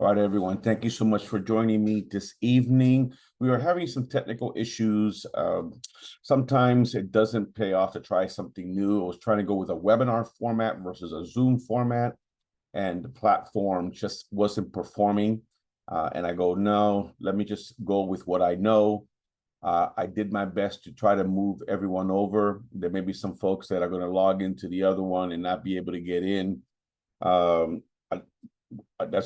All right, everyone. Thank you so much for joining me this evening. We are having some technical issues. Sometimes it doesn't pay off to try something new. I was trying to go with a webinar format versus a Zoom format, and the platform just wasn't performing. And I go, no, let me just go with what I know. I did my best to try to move everyone over. There may be some folks that are going to log into the other one and not be able to get in. We're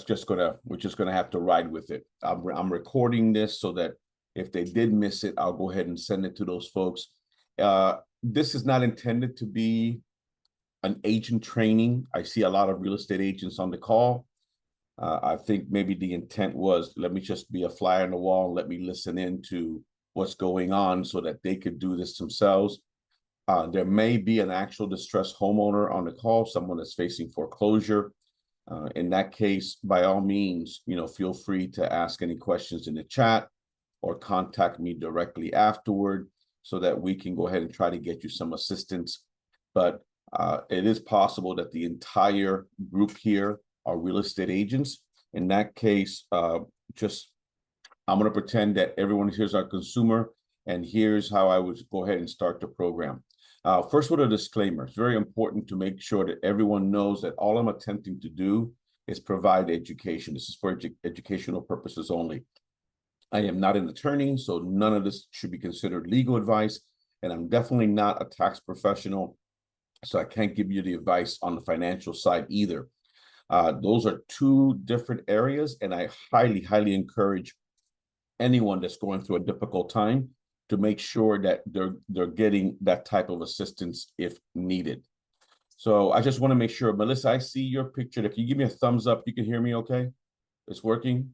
just gonna have to ride with it. I'm recording this so that if they did miss it, I'll go ahead and send it to those folks. This is not intended to be an agent training. I see a lot of real estate agents on the call. I think maybe the intent was, let me just be a fly on the wall and let me listen in to what's going on so that they could do this themselves. There may be an actual distressed homeowner on the call, someone that's facing foreclosure. In that case, by all means, feel free to ask any questions in the chat or contact me directly afterward so that we can go ahead and try to get you some assistance. But it is possible that the entire group here are real estate agents. In that case, I'm going to pretend that everyone here's our consumer, and here's how I would go ahead and start the program. First, with a disclaimer, it's very important to make sure that everyone knows that all I'm attempting to do is provide education. This is for educational purposes only. I am not an attorney, so none of this should be considered legal advice, and I'm definitely not a tax professional, so I can't give you the advice on the financial side either. Those are two different areas, and I highly, highly encourage anyone that's going through a difficult time to make sure that they're getting that type of assistance if needed. So I just want to make sure, Melissa, I see your picture. Can you give me a thumbs up? You can hear me okay? It's working?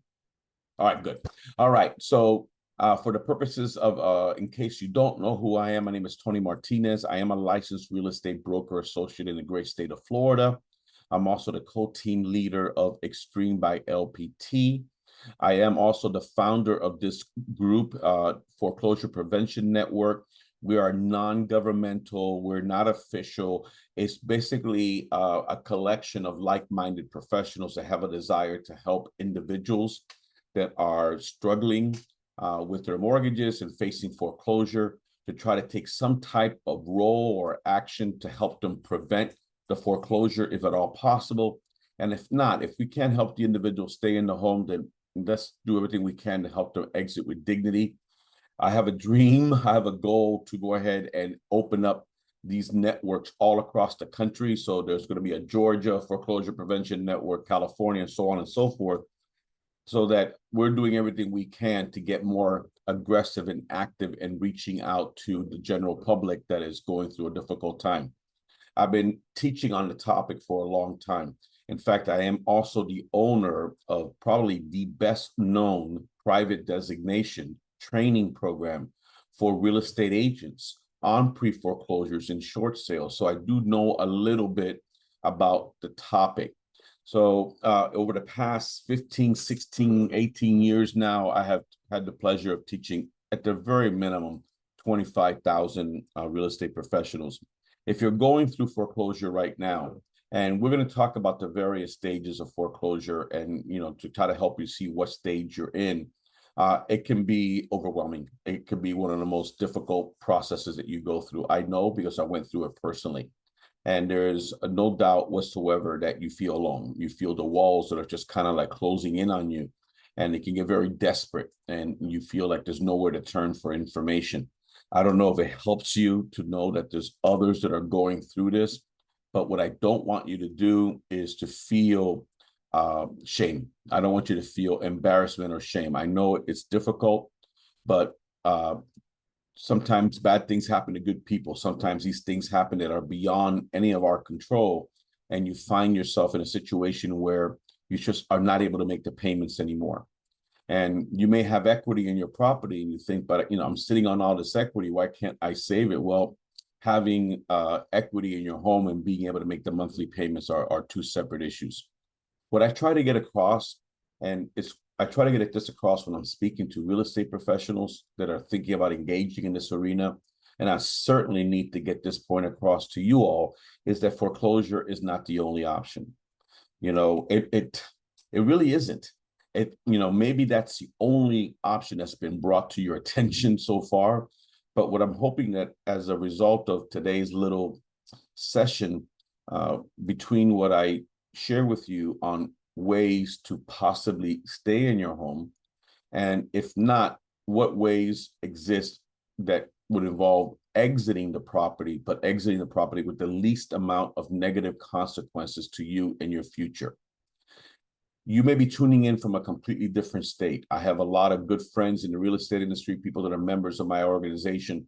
All right, good. All right, so for the purposes of, in case you don't know who I am, my name is Tony Martinez. I am a licensed real estate broker associate in the great state of Florida. I'm also the co-team leader of Xtreme by LPT. I am also the founder of this group, Foreclosure Prevention Network. We are non-governmental. We're not official. It's basically a collection of like-minded professionals that have a desire to help individuals that are struggling with their mortgages and facing foreclosure, to try to take some type of role or action to help them prevent the foreclosure if at all possible. And if not, if we can't help the individual stay in the home, then let's do everything we can to help them exit with dignity. I have a dream, I have a goal to go ahead and open up these networks all across the country. So there's going to be a Georgia Foreclosure Prevention Network, California, and so on and so forth, so that we're doing everything we can to get more aggressive and active and reaching out to the general public that is going through a difficult time. I've been teaching on the topic for a long time. In fact, I am also the owner of probably the best known private designation training program for real estate agents on pre-foreclosures and short sales. So I do know a little bit about the topic. So over the past 15, 16, 18 years now, I have had the pleasure of teaching at the very minimum 25,000 real estate professionals. If you're going through foreclosure right now, and we're going to talk about the various stages of foreclosure and, to try to help you see what stage you're in. It can be overwhelming. It can be one of the most difficult processes that you go through. I know because I went through it personally. And there's no doubt whatsoever that you feel alone. You feel the walls that are just kind of like closing in on you. And it can get very desperate. And you feel like there's nowhere to turn for information. I don't know if it helps you to know that there's others that are going through this. But what I don't want you to do is to feel shame. I don't want you to feel embarrassment or shame. I know it's difficult, but sometimes bad things happen to good people. Sometimes these things happen that are beyond any of our control. And you find yourself in a situation where you just are not able to make the payments anymore. And you may have equity in your property and you think, but I'm sitting on all this equity. Why can't I save it? Well, having equity in your home and being able to make the monthly payments are two separate issues. What I try to get across, and I try to get this across when I'm speaking to real estate professionals that are thinking about engaging in this arena, and I certainly need to get this point across to you all, is that foreclosure is not the only option. It really isn't. Maybe that's the only option that's been brought to your attention so far. But what I'm hoping that as a result of today's little session, between what I share with you on ways to possibly stay in your home, and if not, what ways exist that would involve exiting the property, but exiting the property with the least amount of negative consequences to you in your future. You may be tuning in from a completely different state. I have a lot of good friends in the real estate industry, people that are members of my organization.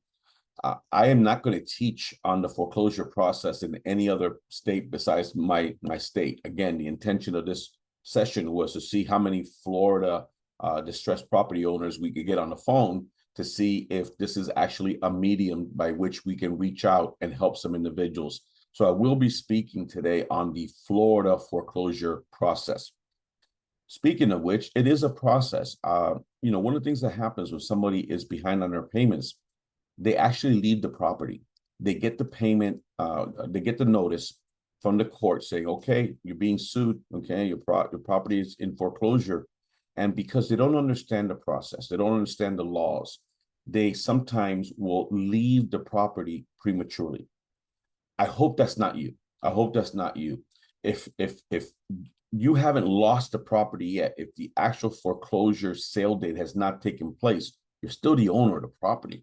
I am not going to teach on the foreclosure process in any other state besides my state. Again, the intention of this session was to see how many Florida distressed property owners we could get on the phone to see if this is actually a medium by which we can reach out and help some individuals. So I will be speaking today on the Florida foreclosure process. Speaking of which, it is a process. One of the things that happens when somebody is behind on their payments, they actually leave the property. They get the payment, they get the notice from the court saying, okay, you're being sued, okay, your property is in foreclosure. And because they don't understand the process, they don't understand the laws, they sometimes will leave the property prematurely. I hope that's not you. I hope that's not you. If you haven't lost the property yet, if the actual foreclosure sale date has not taken place, you're still the owner of the property.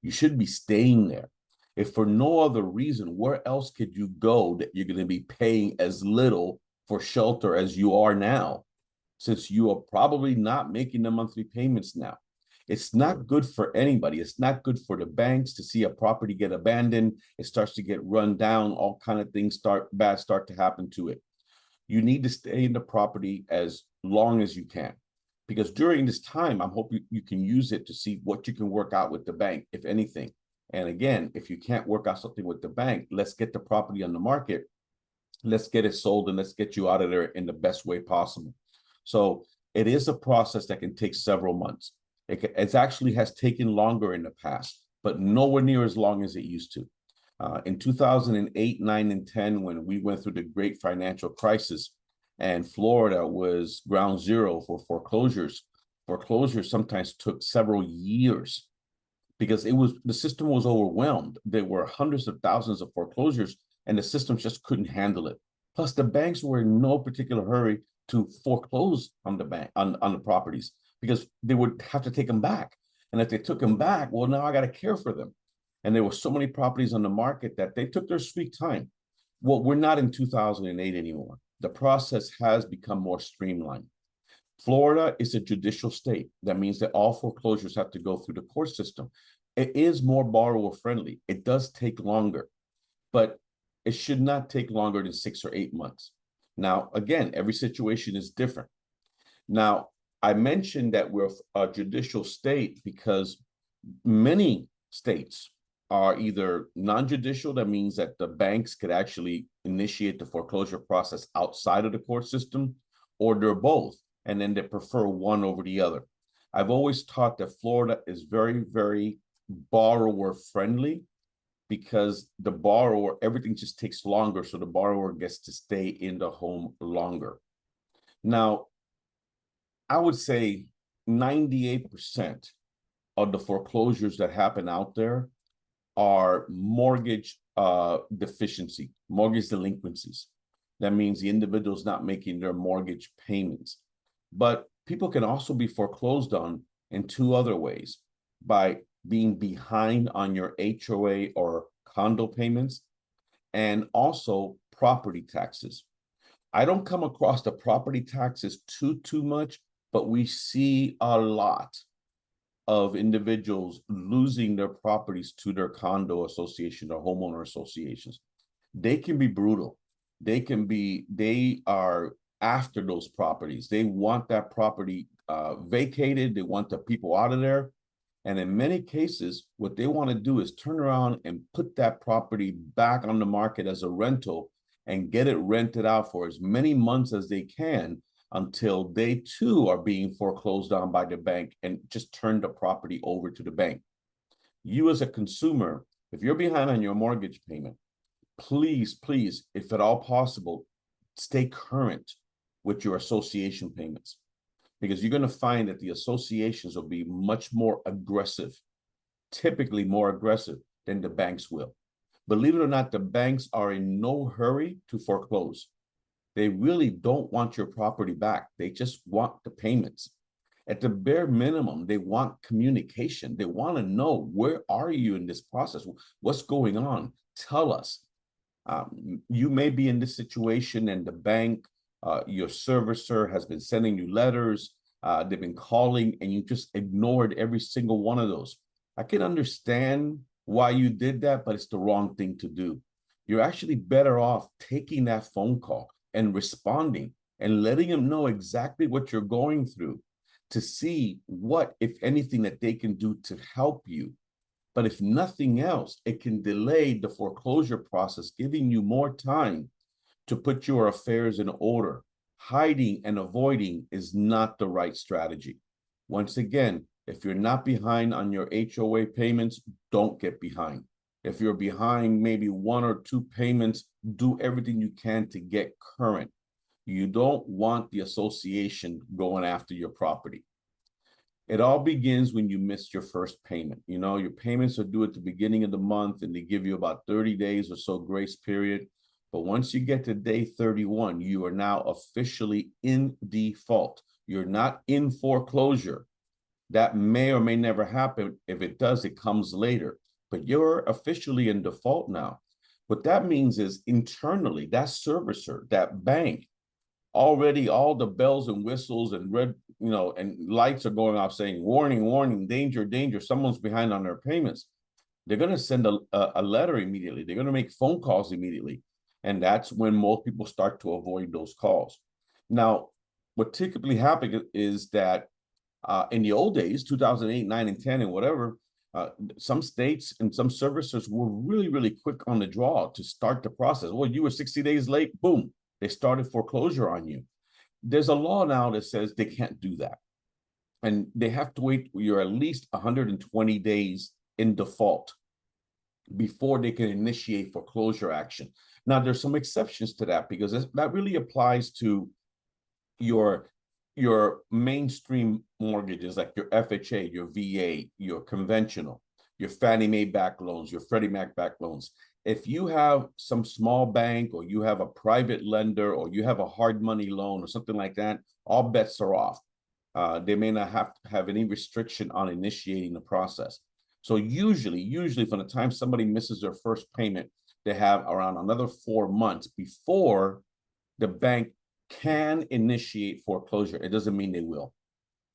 You should be staying there. If for no other reason, where else could you go that you're going to be paying as little for shelter as you are now, since you are probably not making the monthly payments now? It's not good for anybody. It's not good for the banks to see a property get abandoned. It starts to get run down. All kind of things start to happen to it. You need to stay in the property as long as you can, because during this time, I'm hoping you can use it to see what you can work out with the bank, if anything. And again, if you can't work out something with the bank, let's get the property on the market. Let's get it sold and let's get you out of there in the best way possible. So it is a process that can take several months. It actually has taken longer in the past, but nowhere near as long as it used to. In 2008, 9, and 10, when we went through the great financial crisis and Florida was ground zero for foreclosures, foreclosures sometimes took several years because the system was overwhelmed. There were hundreds of thousands of foreclosures and the system just couldn't handle it. Plus, the banks were in no particular hurry to foreclose on the properties because they would have to take them back. And if they took them back, well, now I got to care for them. And there were so many properties on the market that they took their sweet time. Well, we're not in 2008 anymore. The process has become more streamlined. Florida is a judicial state. That means that all foreclosures have to go through the court system. It is more borrower friendly. It does take longer, but it should not take longer than 6 or 8 months. Now, again, every situation is different. Now, I mentioned that we're a judicial state because many states are either non-judicial, that means that the banks could actually initiate the foreclosure process outside of the court system, or they're both, and then they prefer one over the other. I've always taught that Florida is very, very borrower friendly because the borrower, everything just takes longer, so the borrower gets to stay in the home longer. Now, I would say 98% of the foreclosures that happen out there are mortgage deficiency, mortgage delinquencies. That means the individual's not making their mortgage payments. But people can also be foreclosed on in 2 other ways: by being behind on your HOA or condo payments, and also property taxes. I don't come across the property taxes too much, but we see a lot of individuals losing their properties to their condo association or homeowner associations. They can be brutal. They are after those properties. They want that property vacated. They want the people out of there. And in many cases, what they want to do is turn around and put that property back on the market as a rental and get it rented out for as many months as they can until they too are being foreclosed on by the bank and just turn the property over to the bank. You as a consumer, if you're behind on your mortgage payment, please, if at all possible, stay current with your association payments. because you're going to find that the associations will be much more aggressive, typically more aggressive than the banks will. Believe it or not, the banks are in no hurry to foreclose. They really don't want your property back. They just want the payments. At the bare minimum, they want communication. They want to know, where are you in this process? What's going on? Tell us. You may be in this situation and the bank, your servicer has been sending you letters, they've been calling, and you just ignored every single one of those. I can understand why you did that, but it's the wrong thing to do. You're actually better off taking that phone call and responding and letting them know exactly what you're going through, to see what, if anything, that they can do to help you. But if nothing else, it can delay the foreclosure process, giving you more time to put your affairs in order. Hiding and avoiding is not the right strategy. Once again, if you're not behind on your HOA payments, don't get behind. If you're behind maybe 1 or 2 payments, do everything you can to get current. You don't want the association going after your property. It all begins when you missed your first payment. You know, your payments are due at the beginning of the month, and they give you about 30 days or so grace period. But once you get to day 31, you are now officially in default. You're not in foreclosure. That may or may never happen. If it does, it comes later. But you're officially in default now. What that means is, internally, that servicer, that bank, already all the bells and whistles and red, and lights are going off saying, warning, warning, danger, danger, someone's behind on their payments. They're going to send a letter immediately. They're going to make phone calls immediately. And that's when most people start to avoid those calls. Now, what typically happens is that in the old days, 2008, 9, and 10, and whatever, some states and some servicers were really, really quick on the draw to start the process. Well, you were 60 days late, boom, they started foreclosure on you. There's a law now that says they can't do that. And they have to wait, you're at least 120 days in default before they can initiate foreclosure action. Now, there's some exceptions to that, because that really applies to your mainstream mortgages, like your FHA, your VA, your conventional, your Fannie Mae back loans, your Freddie Mac back loans. If you have some small bank, or you have a private lender, or you have a hard money loan or something like that, all bets are off. They may not have any restriction on initiating the process. So usually from the time somebody misses their first payment, they have around another 4 months before the bank can initiate foreclosure. It doesn't mean they will.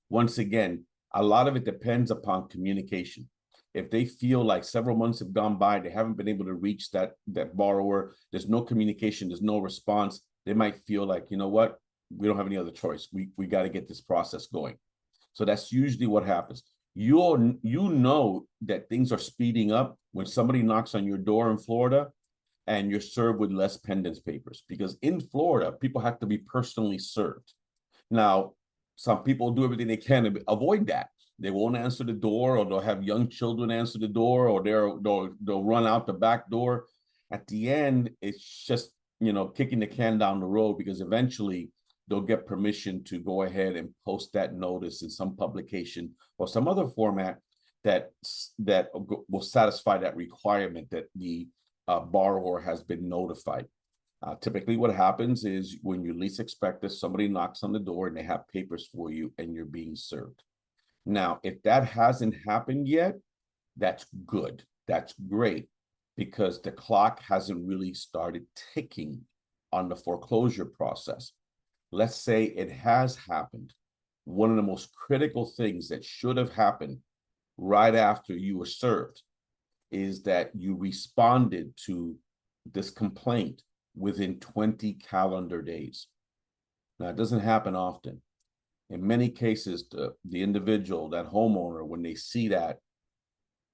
Once again, a lot of it depends upon communication. If they feel like several months have gone by, they haven't been able to reach that borrower, there's no communication, there's no response, they might feel like, you know what, we don't have any other choice. We got to get this process going. So that's usually what happens. You know that things are speeding up when somebody knocks on your door in Florida and you're served with less pendants papers, because in Florida, people have to be personally served. Now, some people do everything they can to avoid that. They won't answer the door, or they'll have young children answer the door, or they'll run out the back door. At the end, it's just, kicking the can down the road, because eventually they'll get permission to go ahead and post that notice in some publication or some other format that will satisfy that requirement that the borrower has been notified. Typically what happens is, when you least expect this, somebody knocks on the door and they have papers for you and you're being served. Now, if that hasn't happened yet, that's good. That's great, because the clock hasn't really started ticking on the foreclosure process. Let's say it has happened. One of the most critical things that should have happened right after you were served is that you responded to this complaint within 20 calendar days. Now, it doesn't happen often. In many cases, the individual, that homeowner, when they see that,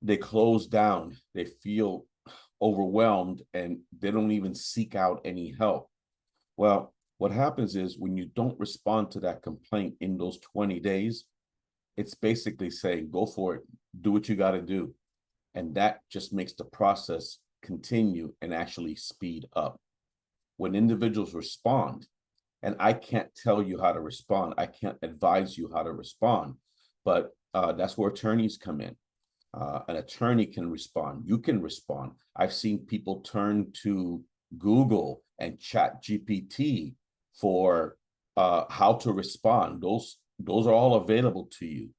they close down, they feel overwhelmed, and they don't even seek out any help. Well, what happens is, when you don't respond to that complaint in those 20 days, it's basically saying, go for it, do what you got to do. And that just makes the process continue and actually speed up. When individuals respond, And I can't tell you how to respond. I can't advise you how to respond. But that's where attorneys come in. An attorney can respond. You can respond. I've seen people turn to Google and Chat GPT for how to respond. Those are all available to you.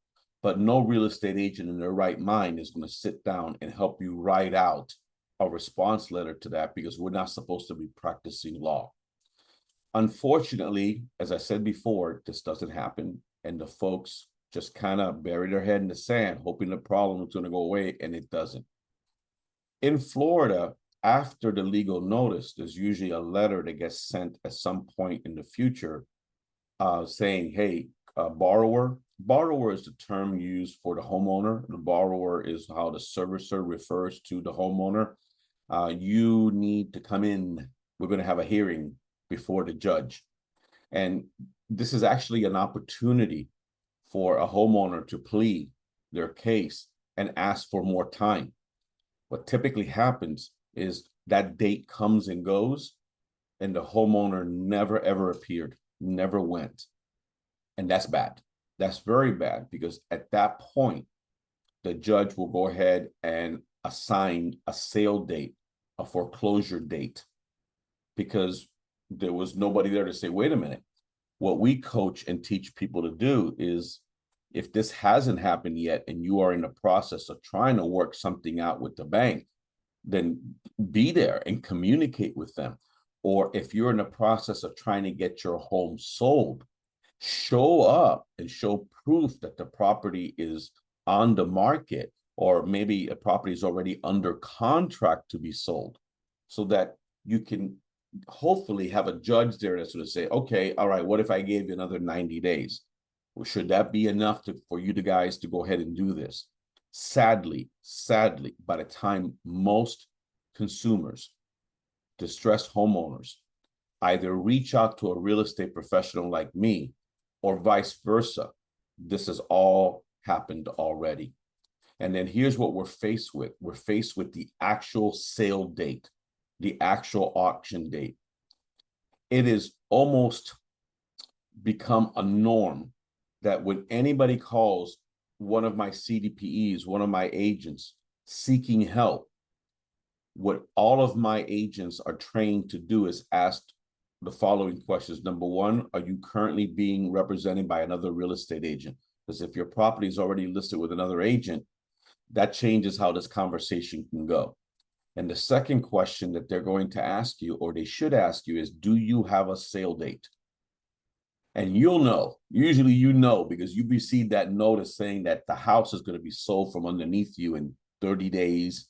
But no real estate agent in their right mind is going to sit down and help you write out a response letter to that, because we're not supposed to be practicing law. Unfortunately, as I said before, this doesn't happen, and the folks just kind of bury their head in the sand, hoping the problem is going to go away, and it doesn't. In Florida, after the legal notice, there's usually a letter that gets sent at some point in the future saying, hey, borrower is the term used for the homeowner. The borrower is how the servicer refers to the homeowner. You need to come in. We're going to have a hearing before the judge. And this is actually an opportunity for a homeowner to plead their case and ask for more time. What typically happens is that date comes and goes, and the homeowner never, ever appeared, never went. And that's bad. That's very bad, because at that point, the judge will go ahead and assign a sale date, a foreclosure date, because there was nobody there to say, wait a minute. What we coach and teach people to do is, if this hasn't happened yet and you are in the process of trying to work something out with the bank, then be there and communicate with them. Or if you're in the process of trying to get your home sold, show up and show proof that the property is on the market, or maybe a property is already under contract to be sold, so that you can hopefully have a judge there that's going to say, okay, all right, what if I gave you another 90 days? Well, should that be enough for you guys to go ahead and do this? Sadly, by the time most consumers, distressed homeowners, either reach out to a real estate professional like me, or vice versa, this has all happened already. And then here's what we're faced with. We're faced with the actual sale date, the actual auction date. It is almost become a norm that when anybody calls one of my CDPEs, one of my agents seeking help, what all of my agents are trained to do is ask the following questions. Number one, are you currently being represented by another real estate agent? Because if your property is already listed with another agent, that changes how this conversation can go. And the second question that they're going to ask you, or they should ask you, is, do you have a sale date? And you'll know, usually you know, because you received that notice saying that the house is going to be sold from underneath you in 30 days.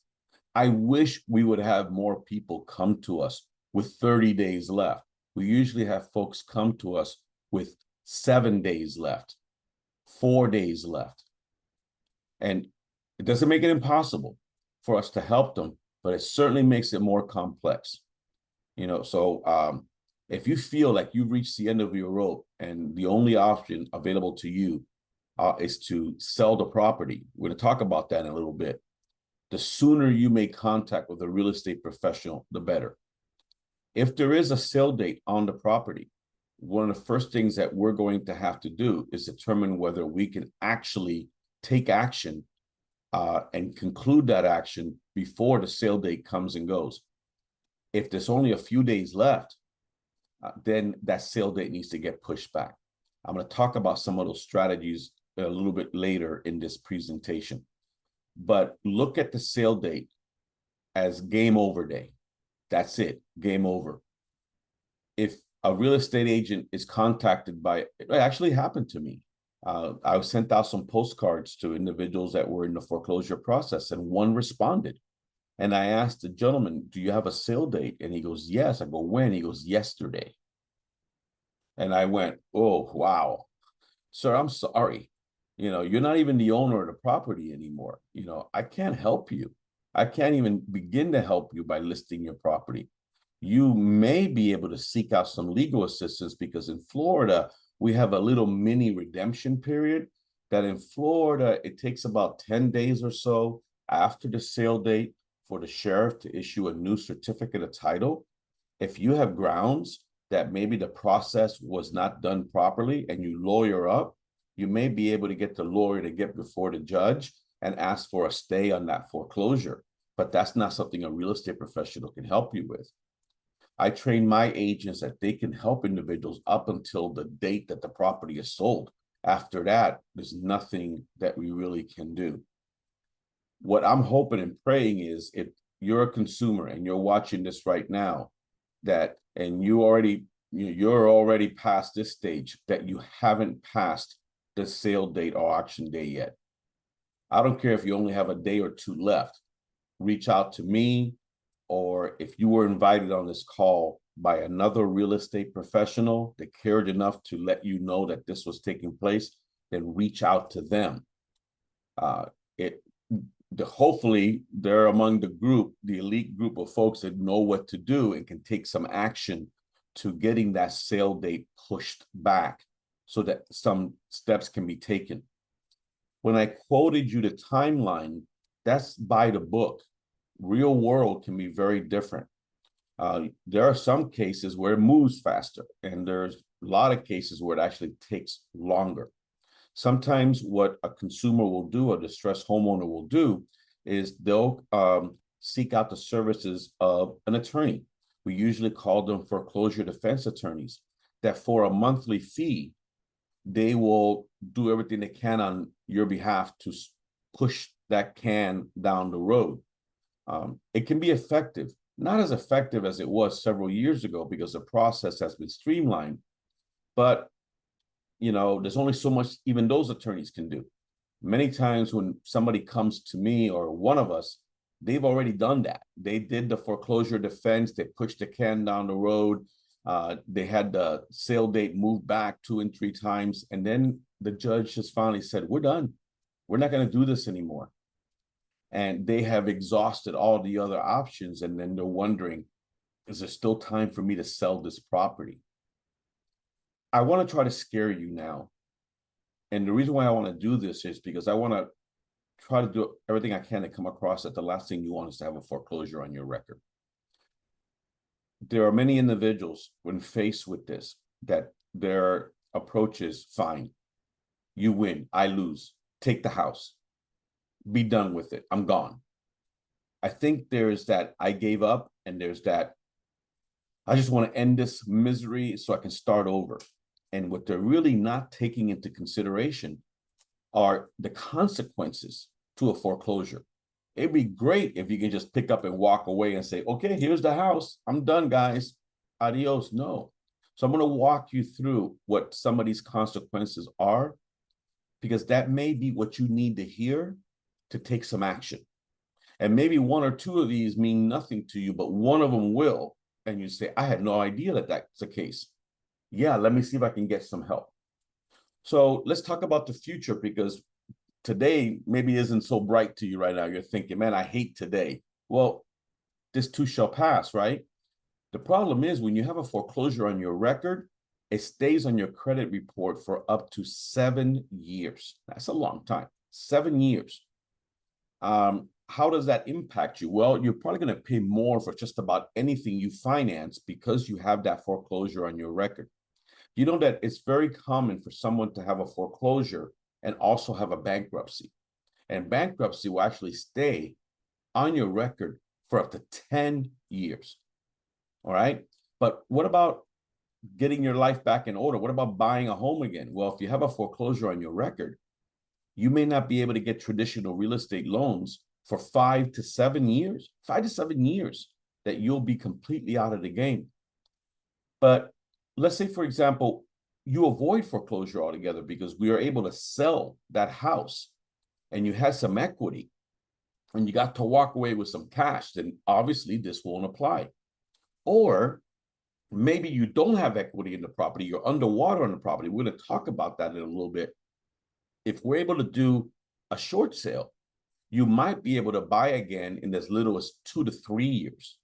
I wish we would have more people come to us with 30 days left. We usually have folks come to us with 7 days left, 4 days left. And it doesn't make it impossible for us to help them, but it certainly makes it more complex. So if you feel like you've reached the end of your rope and the only option available to you is to sell the property, we're going to talk about that in a little bit. The sooner you make contact with a real estate professional, the better. If there is a sale date on the property, one of the first things that we're going to have to do is determine whether we can actually take action and conclude that action before the sale date comes and goes. If there's only a few days left, then that sale date needs to get pushed back. I'm going to talk about some of those strategies a little bit later in this presentation. But look at the sale date as game over day. That's it, game over. If a real estate agent is contacted by, it actually happened to me. I sent out some postcards to individuals that were in the foreclosure process, and one responded. And I asked the gentleman, do you have a sale date? And he goes, yes. I go, when? He goes, yesterday. And I went, oh, wow. Sir, I'm sorry. You're not even the owner of the property anymore. I can't help you. I can't even begin to help you by listing your property. You may be able to seek out some legal assistance, because in Florida, we have a little mini redemption period that in Florida, it takes about 10 days or so after the sale date for the sheriff to issue a new certificate of title. If you have grounds that maybe the process was not done properly and you lawyer up, you may be able to get the lawyer to get before the judge and ask for a stay on that foreclosure. But that's not something a real estate professional can help you with. I train my agents that they can help individuals up until the date that the property is sold. After that, there's nothing that we really can do. What I'm hoping and praying is if you're a consumer and you're watching this right now, and you're already past this stage, that you haven't passed the sale date or auction day yet. I don't care if you only have a day or two left. Reach out to me, or if you were invited on this call by another real estate professional that cared enough to let you know that this was taking place, then reach out to them. Hopefully they're among the elite group of folks that know what to do and can take some action to getting that sale date pushed back so that some steps can be taken. When I quoted you the timeline, that's by the book. Real world can be very different. There are some cases where it moves faster, and there's a lot of cases where it actually takes longer. Sometimes what a consumer will do, a distressed homeowner will do, is they'll seek out the services of an attorney. We usually call them foreclosure defense attorneys, that for a monthly fee, they will do everything they can on your behalf to push that can down the road. It can be effective, not as effective as it was several years ago because the process has been streamlined, but there's only so much even those attorneys can do. Many times when somebody comes to me or one of us, they've already done that. They did the foreclosure defense, they pushed the can down the road, they had the sale date moved back 2 and 3 times, and then the judge just finally said, we're done. We're not going to do this anymore. And they have exhausted all the other options, and then they're wondering, is there still time for me to sell this property? I want to try to scare you now. And the reason why I want to do this is because I want to try to do everything I can to come across that the last thing you want is to have a foreclosure on your record. There are many individuals when faced with this that their approach is fine. You win, I lose, take the house, be done with it, I'm gone. I think there's that I gave up, and there's that I just want to end this misery so I can start over. And what they're really not taking into consideration are the consequences to a foreclosure. It'd be great if you can just pick up and walk away and say, okay, here's the house. I'm done, guys. Adios. No. So I'm going to walk you through what some of these consequences are, because that may be what you need to hear to take some action. And maybe 1 or 2 of these mean nothing to you, but one of them will. And you say, I had no idea that that's the case. Yeah, let me see if I can get some help. So let's talk about the future, because today maybe isn't so bright to you right now. You're thinking, man, I hate today. Well, this too shall pass, right? The problem is when you have a foreclosure on your record, it stays on your credit report for up to 7 years. That's a long time, 7 years. How does that impact you? Well, you're probably going to pay more for just about anything you finance because you have that foreclosure on your record. You know that it's very common for someone to have a foreclosure and also have a bankruptcy. And bankruptcy will actually stay on your record for up to 10 years. All right. But what about getting your life back in order? What about buying a home again? Well, if you have a foreclosure on your record, you may not be able to get traditional real estate loans for 5 to 7 years, 5 to 7 years that you'll be completely out of the game. But let's say, for example, you avoid foreclosure altogether because we are able to sell that house and you had some equity and you got to walk away with some cash, then obviously this won't apply. Or maybe you don't have equity in the property, you're underwater on the property. We're going to talk about that in a little bit. If we're able to do a short sale, you might be able to buy again in as little as 2 to 3 years.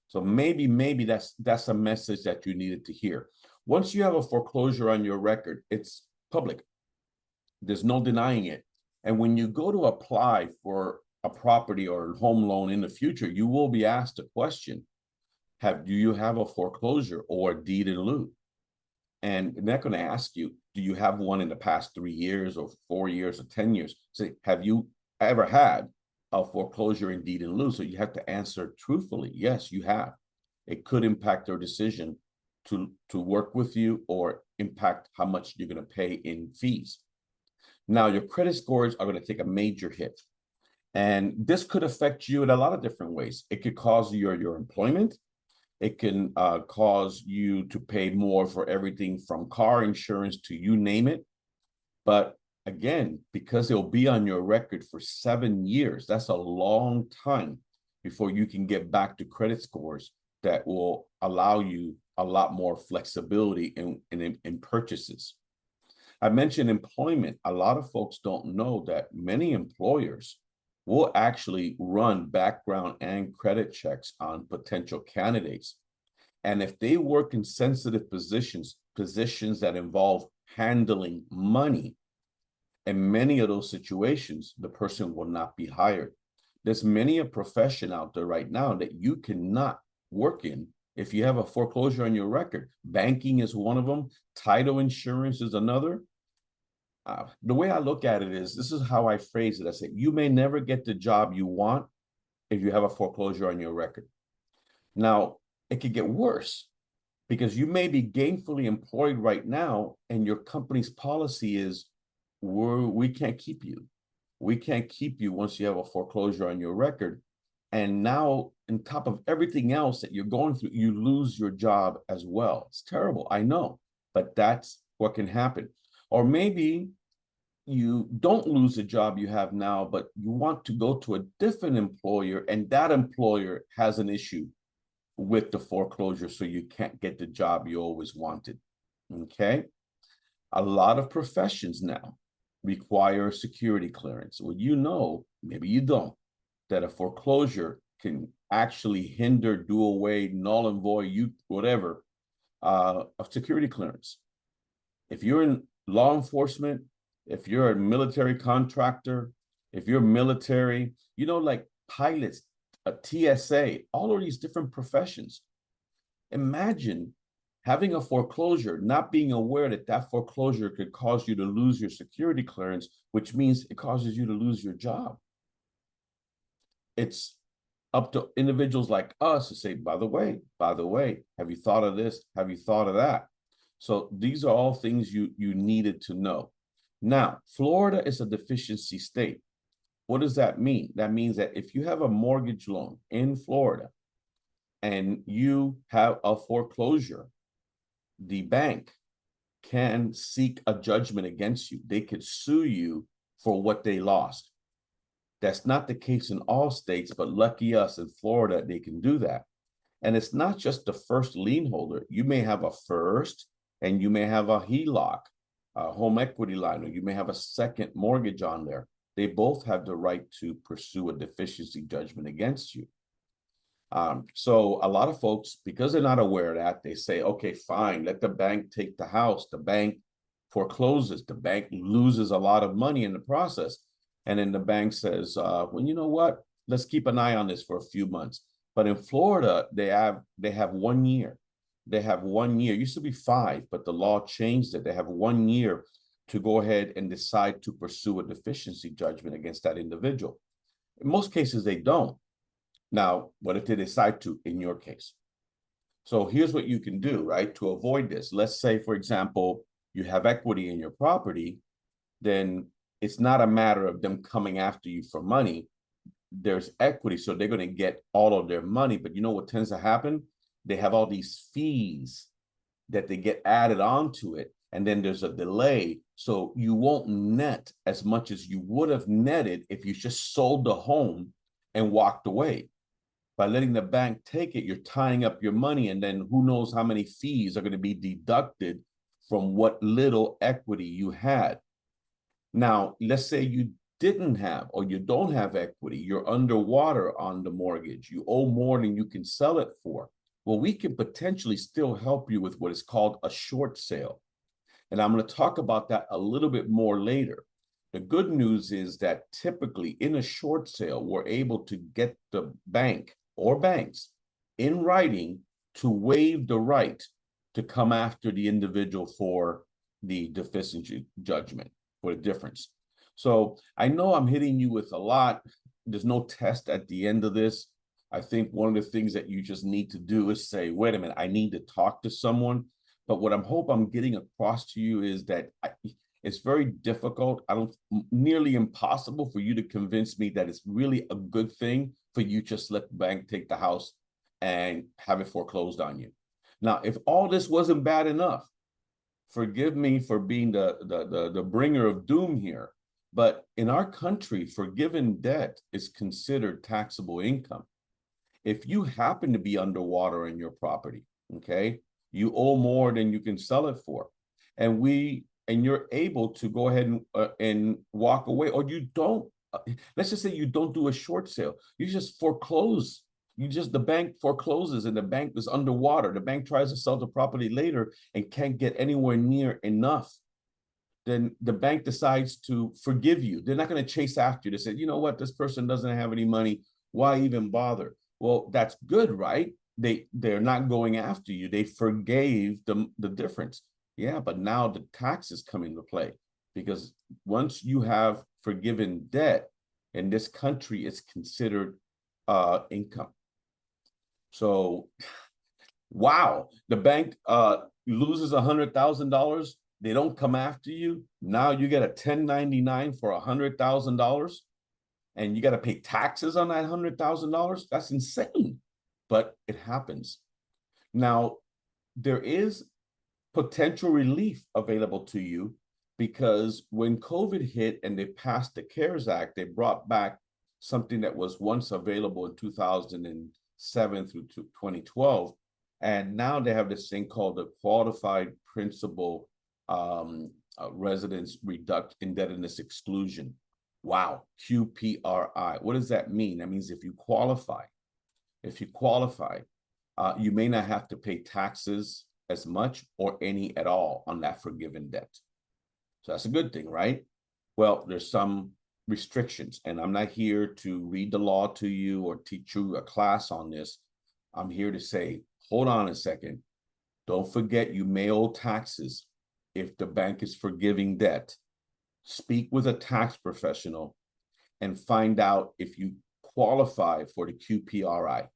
So maybe that's a message that you needed to hear. Once you have a foreclosure on your record, it's public. There's no denying it. And when you go to apply for a property or a home loan in the future, you will be asked a question. Do you have a foreclosure or a deed in lieu? And they're going to ask you, do you have one in the past 3 years or 4 years or 10 years? Say, have you ever had a foreclosure in deed in lieu? So you have to answer truthfully, yes, you have. It could impact their decision to work with you or impact how much you're going to pay in fees. Now, your credit scores are going to take a major hit. And this could affect you in a lot of different ways. It could cause your employment. It can cause you to pay more for everything from car insurance to you name it. But again, because it'll be on your record for 7 years, that's a long time before you can get back to credit scores that will allow you a lot more flexibility in purchases. I mentioned employment. A lot of folks don't know that many employers will actually run background and credit checks on potential candidates. And if they work in sensitive positions that involve handling money, in many of those situations, the person will not be hired. There's many a profession out there right now that you cannot work in if you have a foreclosure on your record. Banking is one of them. Title insurance is another. The way I look at it is, this is how I phrase it. I say, you may never get the job you want if you have a foreclosure on your record. Now, it could get worse because you may be gainfully employed right now and your company's policy is, we can't keep you. We can't keep you once you have a foreclosure on your record. And now, on top of everything else that you're going through, you lose your job as well. It's terrible, I know, but that's what can happen. Or maybe you don't lose the job you have now, but you want to go to a different employer, and that employer has an issue with the foreclosure, so you can't get the job you always wanted. Okay? A lot of professions now require security clearance. Well, you know, maybe you don't, that a foreclosure can actually hinder, do away, null and void, whatever, of security clearance. If you're in law enforcement, if you're a military contractor, if you're military, you know, like pilots, a TSA, all of these different professions. Imagine having a foreclosure, not being aware that that foreclosure could cause you to lose your security clearance, which means it causes you to lose your job. It's up to individuals like us to say, by the way, have you thought of this? Have you thought of that? So these are all things you needed to know. Now, Florida is a deficiency state. What does that mean? That means that if you have a mortgage loan in Florida and you have a foreclosure, the bank can seek a judgment against you. They could sue you for what they lost. That's not the case in all states, but lucky us in Florida, they can do that. And it's not just the first lien holder. You may have a first and you may have a HELOC, a home equity line, or you may have a second mortgage on there. They both have the right to pursue a deficiency judgment against you. So a lot of folks, because they're not aware of that, they say, okay, fine, let the bank take the house. The bank forecloses. The bank loses a lot of money in the process. And then the bank says, well, you know what? Let's keep an eye on this for a few months. But in Florida, they have 1 year. They have 1 year. It used to be 5, but the law changed it. They have 1 year to go ahead and decide to pursue a deficiency judgment against that individual. In most cases, they don't. Now, what if they decide to, in your case? So here's what you can do, right, to avoid this. Let's say, for example, you have equity in your property, then it's not a matter of them coming after you for money. There's equity, so they're going to get all of their money. But you know what tends to happen? They have all these fees that they get added onto it, and then there's a delay. So you won't net as much as you would have netted if you just sold the home and walked away. By letting the bank take it, you're tying up your money, and then who knows how many fees are going to be deducted from what little equity you had. Now, let's say you didn't have, or you don't have equity, you're underwater on the mortgage, you owe more than you can sell it for. Well, we can potentially still help you with what is called a short sale. And I'm going to talk about that a little bit more later. The good news is that typically in a short sale, we're able to get the bank or banks in writing to waive the right to come after the individual for the deficiency judgment, for the difference. So I know I'm hitting you with a lot. There's no test at the end of this. I think one of the things that you just need to do is say, wait a minute, I need to talk to someone. But what I'm getting across to you is that it's very difficult. Nearly impossible for you to convince me that it's really a good thing for you just let the bank take the house and have it foreclosed on you. Now, if all this wasn't bad enough, forgive me for being the bringer of doom here, but in our country, forgiven debt is considered taxable income. If you happen to be underwater in your property, okay, you owe more than you can sell it for, and you're able to go ahead and walk away, or you don't. Let's just say you don't do a short sale. You just foreclose. The bank forecloses and the bank is underwater. The bank tries to sell the property later and can't get anywhere near enough. Then the bank decides to forgive you. They're not going to chase after you. They say, you know what, this person doesn't have any money. Why even bother? Well, that's good, right? They're not going after you. They forgave the difference. Yeah, but now the taxes come into play, because once you have forgiven debt in this country, it's considered income. So, wow, the bank loses $100,000. They don't come after you. Now you get a 1099 for $100,000, and you got to pay taxes on that $100,000. That's insane, but it happens. Now, there is potential relief available to you, because when COVID hit and they passed the CARES Act, they brought back something that was once available in 2007 through 2012. And now they have this thing called the Qualified Principal Residence Indebtedness Exclusion. Wow, QPRI. What does that mean? That means if you qualify, you may not have to pay taxes as much or any at all on that forgiven debt. So that's a good thing, right? Well, there's some restrictions, and I'm not here to read the law to you or teach you a class on this. I'm here to say, hold on a second. Don't forget you may owe taxes if the bank is forgiving debt. Speak with a tax professional and find out if you qualify for the QPRI.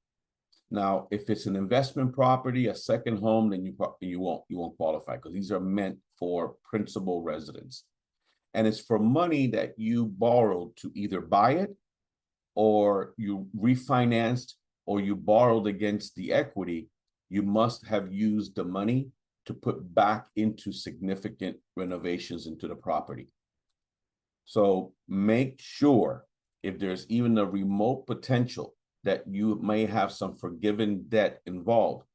Now, if it's an investment property, a second home, then you won't qualify, because these are meant for principal residence. And it's for money that you borrowed to either buy it, or you refinanced, or you borrowed against the equity. You must have used the money to put back into significant renovations into the property. So make sure, if there's even a remote potential that you may have some forgiven debt involved,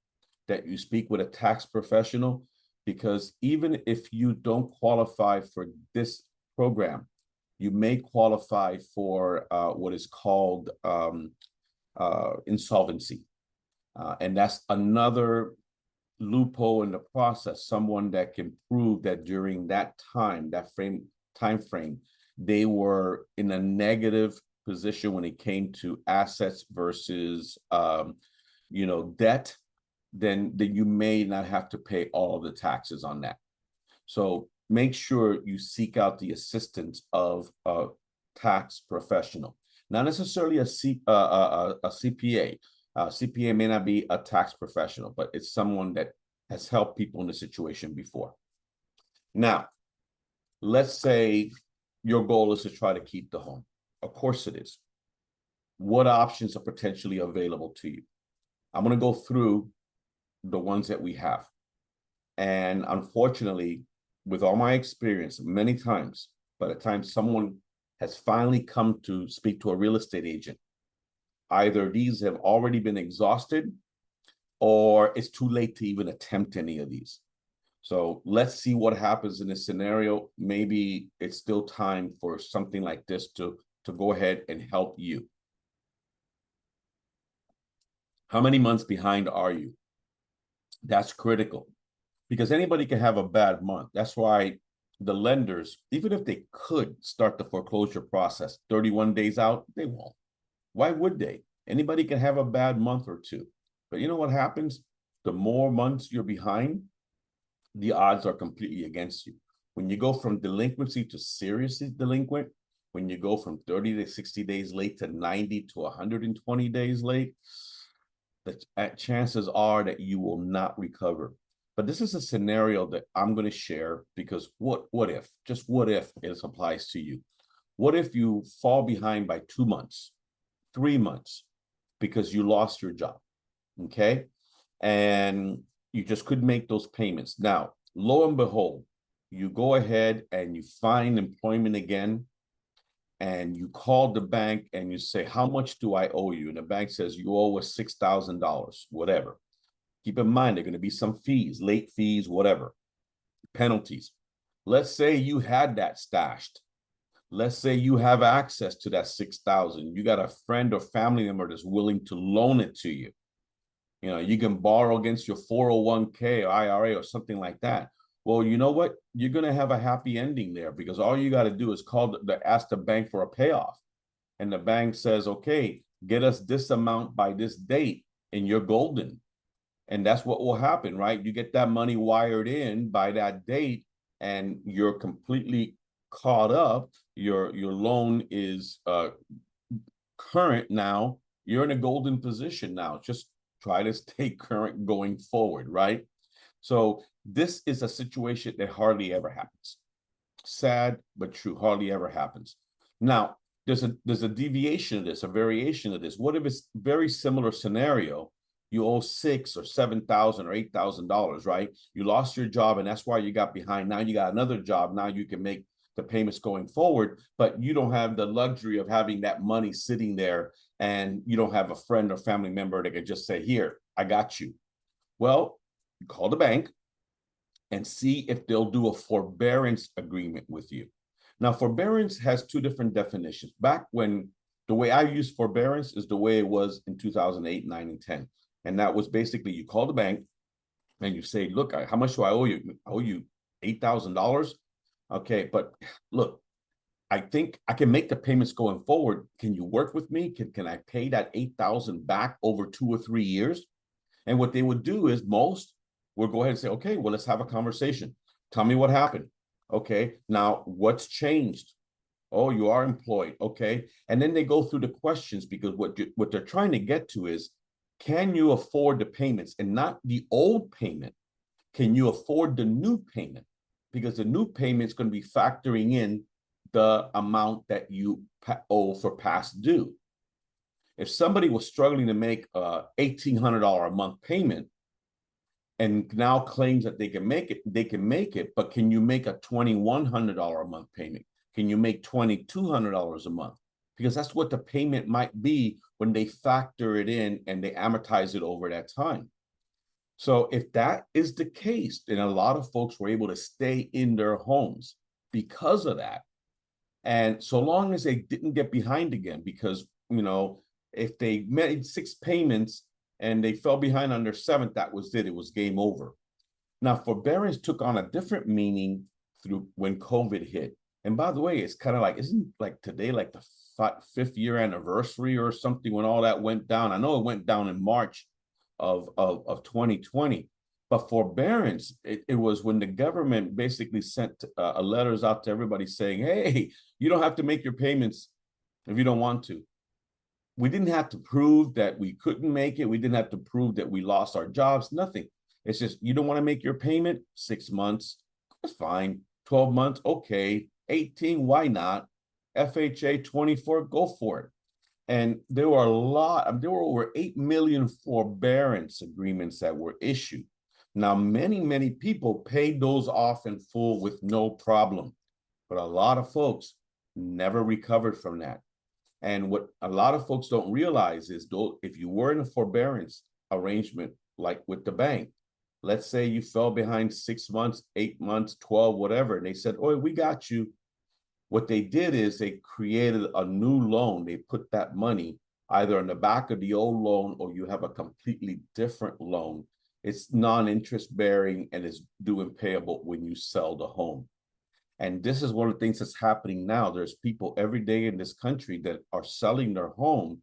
that you speak with a tax professional, because even if you don't qualify for this program, you may qualify for what is called insolvency. And that's another loophole in the process. Someone that can prove that during that time frame, they were in a negative position when it came to assets versus debt, then you may not have to pay all of the taxes on that. So make sure you seek out the assistance of a tax professional, not necessarily a CPA. CPA may not be a tax professional, but it's someone that has helped people in the situation before. Now, let's say your goal is to try to keep the home. Of course it is. What options are potentially available to you? I'm going to go through the ones that we have. And unfortunately, with all my experience, many times, by the time someone has finally come to speak to a real estate agent, either these have already been exhausted, or it's too late to even attempt any of these. So let's see what happens in this scenario. Maybe it's still time for something like this to go ahead and help you. How many months behind are you? That's critical, because anybody can have a bad month. That's why the lenders, even if they could start the foreclosure process 31 days out, they won't. Why would they? Anybody can have a bad month or two. But you know what happens? the more months you're behind, the odds are completely against you. When you go from delinquency to seriously delinquent, when you go from 30 to 60 days late to 90 to 120 days late, the chances are that you will not recover. But this is a scenario that I'm going to share because what if, just what if it applies to you? What if you fall behind by 2 months, 3 months, because you lost your job, okay? And you just couldn't make those payments. Now, lo and behold, you go ahead and you find employment again, and you call the bank and you say, how much do I owe you? And the bank says, you owe us $6,000, whatever. Keep in mind, there are going to be some fees, late fees, whatever, penalties. Let's say you had that stashed. Let's say you have access to that 6,000. You got a friend or family member that's willing to loan it to you. You know, you can borrow against your 401k or IRA or something like that. Well, you know what? You're going to have a happy ending there because all you got to do is ask the bank for a payoff. And the bank says, okay, get us this amount by this date and you're golden. And that's what will happen, right? You get that money wired in by that date and you're completely caught up. Your loan is current now. You're in a golden position now. Just try to stay current going forward, right? So this is a situation that hardly ever happens. Sad, but true, hardly ever happens. Now, there's a deviation of this, a variation of this. What if it's very similar scenario? You owe $6,000 or $7,000 or $8,000, right? You lost your job and that's why you got behind. Now you got another job. Now you can make the payments going forward, but you don't have the luxury of having that money sitting there and you don't have a friend or family member that can just say, here, I got you. Well, you call the bank and see if they'll do a forbearance agreement with you. Now, forbearance has two different definitions. Back when the way I use forbearance is the way it was in 2008, 9, and 10. And that was basically you call the bank and you say, look, how much do I owe you? I owe you $8,000. Okay, but look, I think I can make the payments going forward. Can you work with me? Can I pay that $8,000 back over 2 or 3 years? And what they would do is most will go ahead and say, okay, well, let's have a conversation. Tell me what happened. Okay, now what's changed? Oh, you are employed. Okay. And then they go through the questions because what they're trying to get to is, can you afford the payments and not the old payment? Can you afford the new payment? Because the new payment is going to be factoring in the amount that you owe for past due. If somebody was struggling to make a $1,800 a month payment and now claims that they can make it, but can you make a $2,100 a month payment? Can you make $2,200 a month? Because that's what the payment might be when they factor it in and they amortize it over that time. So if that is the case, then a lot of folks were able to stay in their homes because of that. And so long as they didn't get behind again, because, you know, if they made 6 payments and they fell behind on their 7th, that was it. It was game over. Now, forbearance took on a different meaning through when COVID hit. And by the way, it's kind of like, isn't like today like the 5th year anniversary or something when all that went down? I know it went down in March of 2020. But forbearance, it was when the government basically sent letters out to everybody saying, hey, you don't have to make your payments if you don't want to. We didn't have to prove that we couldn't make it. We didn't have to prove that we lost our jobs, nothing. It's just, you don't want to make your payment, 6 months, that's fine. 12 months, okay. 18, why not? FHA 24, go for it. And there were there were over 8 million forbearance agreements that were issued. Now, many people paid those off in full with no problem, but a lot of folks never recovered from that. And what a lot of folks don't realize is, though, if you were in a forbearance arrangement, like with the bank, let's say you fell behind 6 months, 8 months, 12, whatever, and they said, oh, we got you. What they did is they created a new loan. They put that money either on the back of the old loan or you have a completely different loan. It's non-interest bearing and it's due and payable when you sell the home. And this is one of the things that's happening now. There's people every day in this country that are selling their home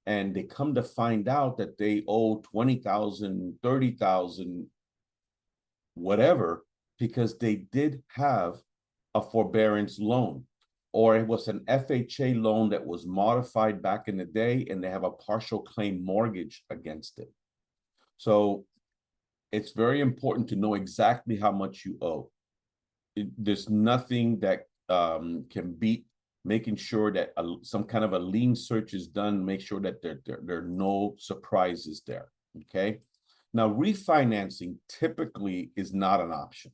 and they come to find out that they owe 20,000, 30,000, whatever, because they did have a forbearance loan, or it was an FHA loan that was modified back in the day and they have a partial claim mortgage against it. So it's very important to know exactly how much you owe. There's nothing that can beat making sure that some kind of a lien search is done, make sure that there are no surprises there, okay? Now, refinancing typically is not an option.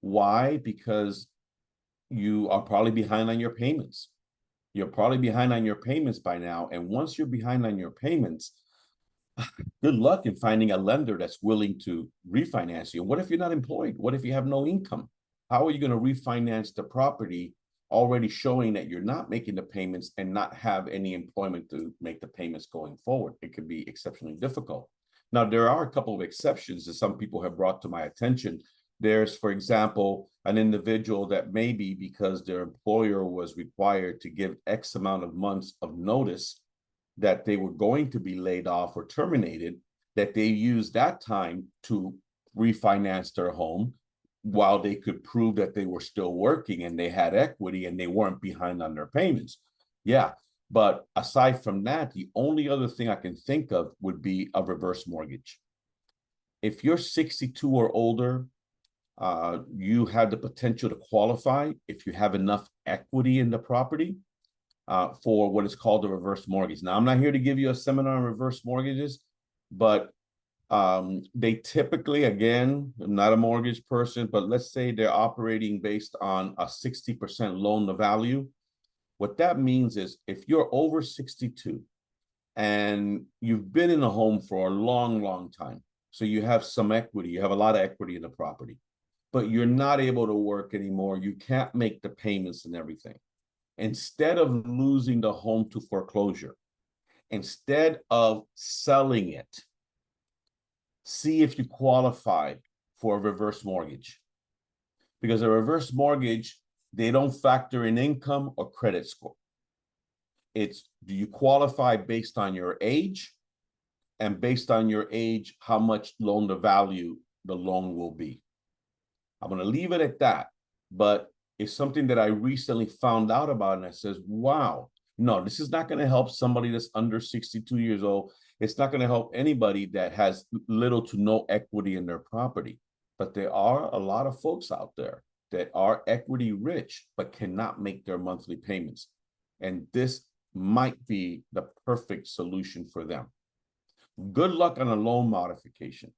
Why? Because you are probably behind on your payments. You're probably behind on your payments by now, and once you're behind on your payments, good luck in finding a lender that's willing to refinance you. What if you're not employed? What if you have no income? How are you going to refinance the property already showing that you're not making the payments and not have any employment to make the payments going forward? It could be exceptionally difficult. Now, there are a couple of exceptions that some people have brought to my attention. There's, for example, an individual that maybe because their employer was required to give X amount of months of notice that they were going to be laid off or terminated, that they used that time to refinance their home while they could prove that they were still working and they had equity and they weren't behind on their payments. Yeah, but aside from that, the only other thing I can think of would be a reverse mortgage. If you're 62 or older, you have the potential to qualify if you have enough equity in the property for what is called a reverse mortgage. Now, I'm not here to give you a seminar on reverse mortgages, but they typically, again, I'm not a mortgage person, but let's say they're operating based on a 60% loan to value. What that means is if you're over 62 and you've been in a home for a long, long time, so you have some equity, you have a lot of equity in the property, but you're not able to work anymore, you can't make the payments and everything. Instead of losing the home to foreclosure, instead of selling it, see if you qualify for a reverse mortgage. Because a reverse mortgage, they don't factor in income or credit score. It's, do you qualify based on your age? And based on your age, how much loan to value the loan will be. I'm going to leave it at that. But it's something that I recently found out about, and I says, wow, no, this is not going to help somebody that's under 62 years old. It's not going to help anybody that has little to no equity in their property. But there are a lot of folks out there that are equity rich, but cannot make their monthly payments. And this might be the perfect solution for them. Good luck on a loan modification.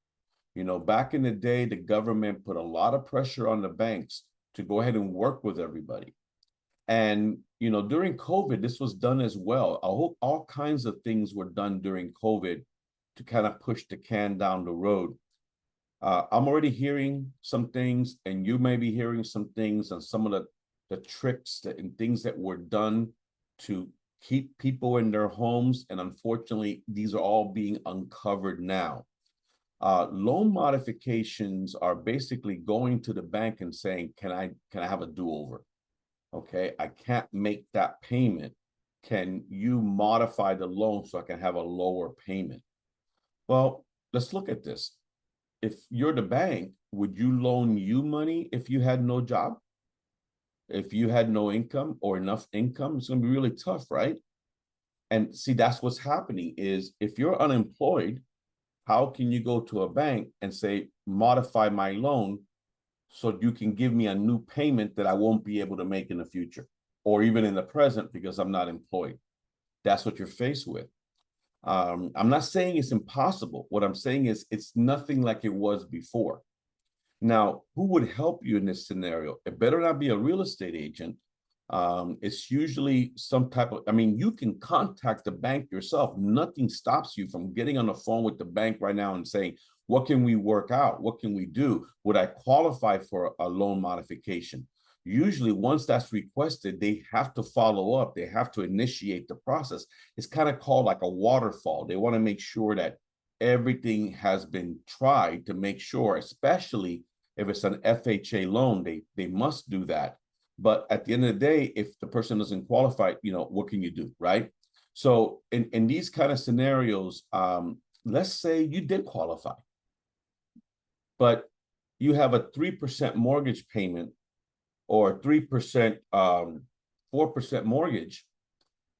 You know, back in the day, the government put a lot of pressure on the banks to go ahead and work with everybody. And, you know, during COVID, this was done as well. All kinds of things were done during COVID to kind of push the can down the road. I'm already hearing some things, and you may be hearing some things on some of the tricks and things that were done to keep people in their homes. And unfortunately, these are all being uncovered now. Loan modifications are basically going to the bank and saying, can I have a do-over? Okay, I can't make that payment. Can you modify the loan so I can have a lower payment? Well, let's look at this. If you're the bank, would you loan you money if you had no job? If you had no income or enough income, it's going to be really tough, right? And see, that's what's happening is if you're unemployed, how can you go to a bank and say, modify my loan so you can give me a new payment that I won't be able to make in the future or even in the present because I'm not employed? That's what you're faced with. I'm not saying it's impossible. What I'm saying is it's nothing like it was before. Now, who would help you in this scenario? It better not be a real estate agent. It's usually some type of, I mean, you can contact the bank yourself. Nothing stops you from getting on the phone with the bank right now and saying, what can we work out? What can we do? Would I qualify for a loan modification? Usually once that's requested, they have to follow up. They have to initiate the process. It's kind of called like a waterfall. They want to make sure that everything has been tried to make sure, especially if it's an FHA loan, they must do that. But at the end of the day, if the person doesn't qualify, you know, what can you do, right? So in these kind of scenarios, let's say you did qualify, but you have a 3% mortgage payment or 3%, 4% mortgage,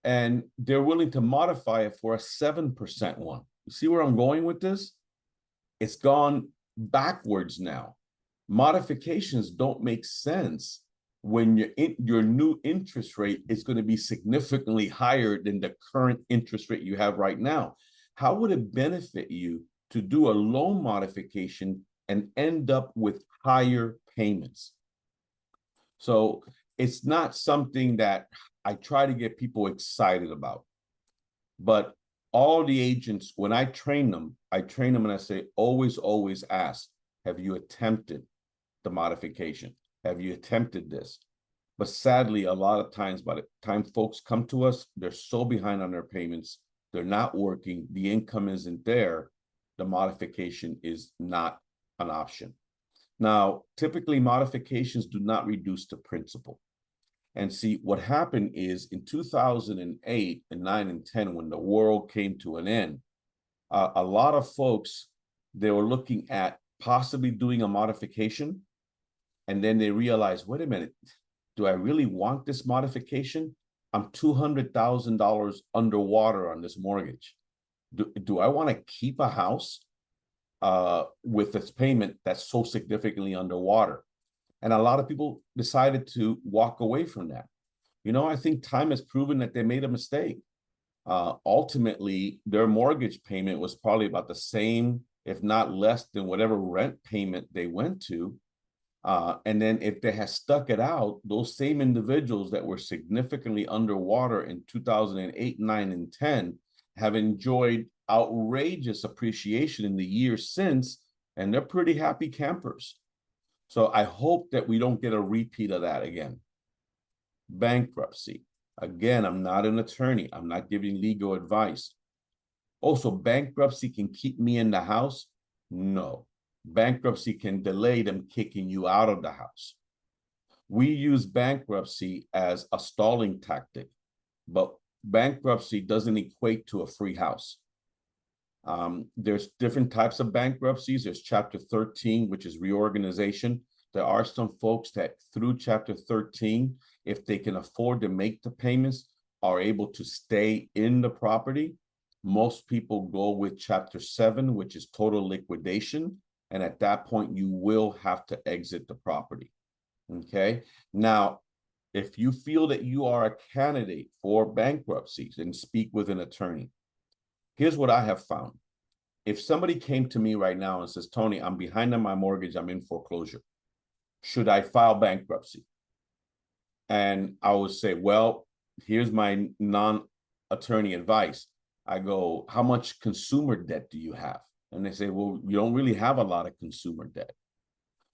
and they're willing to modify it for a 7% one. You see where I'm going with this? It's gone backwards now. Modifications don't make sense when your new interest rate is going to be significantly higher than the current interest rate you have right now. How would it benefit you to do a loan modification and end up with higher payments? So it's not something that I try to get people excited about. But all the agents, when I train them and I say, always, always ask, have you attempted the modification? Have you attempted this? But sadly, a lot of times, by the time folks come to us, they're so behind on their payments, they're not working, the income isn't there, the modification is not an option. Now, typically modifications do not reduce the principal. And see, what happened is in 2008 and 9 and 10, when the world came to an end, a lot of folks, they were looking at possibly doing a modification. And then they realized, wait a minute, do I really want this modification? I'm $200,000 underwater on this mortgage. Do I want to keep a house with this payment that's so significantly underwater? And a lot of people decided to walk away from that. You know, I think time has proven that they made a mistake. Ultimately, their mortgage payment was probably about the same, if not less than whatever rent payment they went to. And then if they had stuck it out, those same individuals that were significantly underwater in 2008, 9, and 10 have enjoyed outrageous appreciation in the years since, and they're pretty happy campers. So I hope that we don't get a repeat of that again. Bankruptcy. Again, I'm not an attorney. I'm not giving legal advice. Also, bankruptcy can keep me in the house? No. Bankruptcy can delay them kicking you out of the house. We use bankruptcy as a stalling tactic, but bankruptcy doesn't equate to a free house. There's different types of bankruptcies. There's Chapter 13, which is reorganization. There are some folks that through Chapter 13, if they can afford to make the payments, are able to stay in the property. Most people go with Chapter 7, which is total liquidation. And at that point, you will have to exit the property. Okay. Now, if you feel that you are a candidate for bankruptcy, then speak with an attorney. Here's what I have found. If somebody came to me right now and says, Tony, I'm behind on my mortgage, I'm in foreclosure. Should I file bankruptcy? And I would say, well, here's my non-attorney advice. I go, how much consumer debt do you have? And they say, well, you don't really have a lot of consumer debt.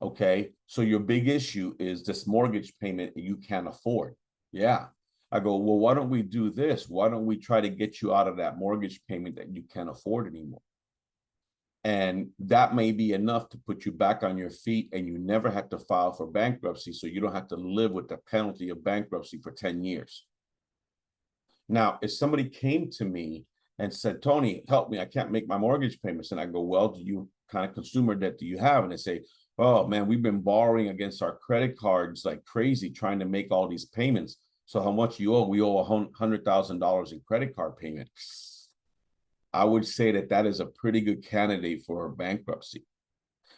Okay, so your big issue is this mortgage payment you can't afford. Yeah. I go, well, why don't we do this? Why don't we try to get you out of that mortgage payment that you can't afford anymore? And that may be enough to put you back on your feet, and you never have to file for bankruptcy, so you don't have to live with the penalty of bankruptcy for 10 years. Now, if somebody came to me and said, Tony, help me, I can't make my mortgage payments. And I go, well, do you kind of consumer debt do you have? And they say, oh man, we've been borrowing against our credit cards like crazy, trying to make all these payments. So how much you owe? We owe $100,000 in credit card payment. I would say that that is a pretty good candidate for bankruptcy,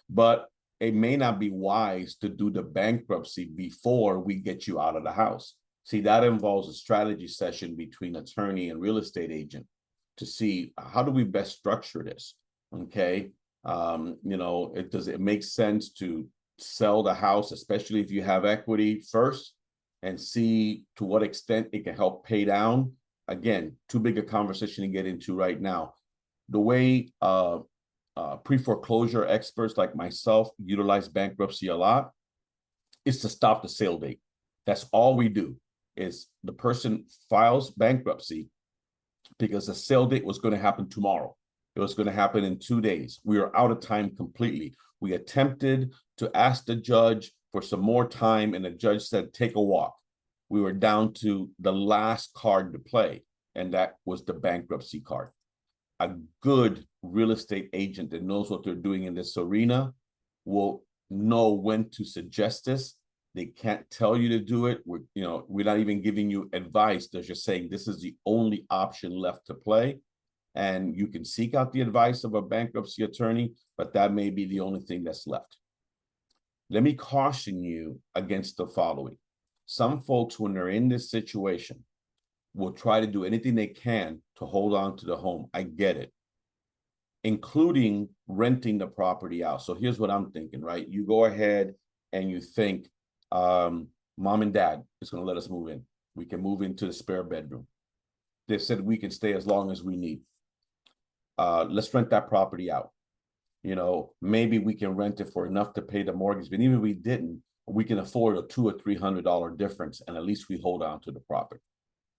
but it may not be wise to do the bankruptcy before we get you out of the house. See, that involves a strategy session between attorney and real estate agent to see how do we best structure this. Okay. You know, does it make sense to sell the house, especially if you have equity first, and see to what extent it can help pay down? Again, too big a conversation to get into right now. The way pre-foreclosure experts like myself utilize bankruptcy a lot is to stop the sale date. That's all we do, is the person files bankruptcy because the sale date was going to happen tomorrow. It was going to happen in 2 days. We are out of time completely. We attempted to ask the judge for some more time, and the judge said, take a walk. We were down to the last card to play. and that was the bankruptcy card. A good real estate agent that knows what they're doing in this arena will know when to suggest this. They can't tell you to do it. We're not even giving you advice. They're just saying this is the only option left to play. And you can seek out the advice of a bankruptcy attorney, but that may be the only thing that's left. Let me caution you against the following. Some folks, when they're in this situation, will try to do anything they can to hold on to the home. I get it, including renting the property out. So here's what I'm thinking, right? You go ahead and you think, mom and dad is going to let us move in. We can move into the spare bedroom. They said we can stay as long as we need. Let's rent that property out. Maybe we can rent it for enough to pay the mortgage, but even if we didn't, we can afford a $200 or $300 difference, and at least we hold on to the property.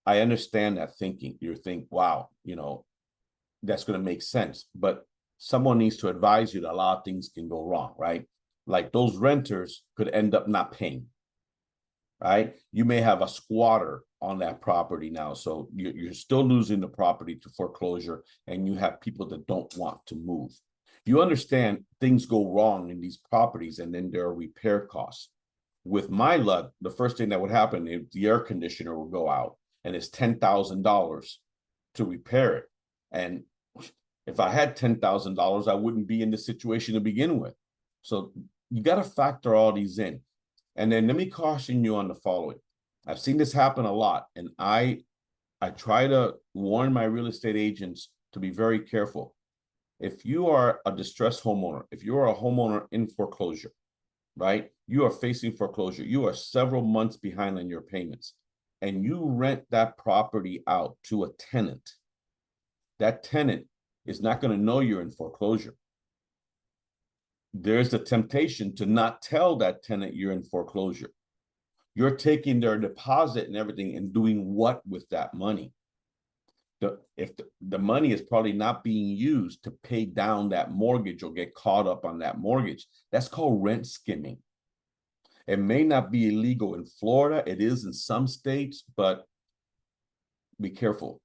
I understand that thinking. You think, wow, that's going to make sense. But someone needs to advise you that a lot of things can go wrong, right? Like those renters could end up not paying, right? You may have a squatter on that property now. So you're still losing the property to foreclosure, and you have people that don't want to move. You understand things go wrong in these properties, and then there are repair costs. With my luck, the first thing that would happen is the air conditioner will go out, and it's $10,000 to repair it. And if I had $10,000, I wouldn't be in this situation to begin with. So you got to factor all these in. And then let me caution you on the following. I've seen this happen a lot, and I try to warn my real estate agents to be very careful. If you are a distressed homeowner, if you are a homeowner in foreclosure, right? You are facing foreclosure. You are several months behind on your payments, and you rent that property out to a tenant. That tenant is not going to know you're in foreclosure. There's a temptation to not tell that tenant you're in foreclosure. You're taking their deposit and everything and doing what with that money? If the money is probably not being used to pay down that mortgage or get caught up on that mortgage, that's called rent skimming. It may not be illegal in Florida. It is in some states, but be careful.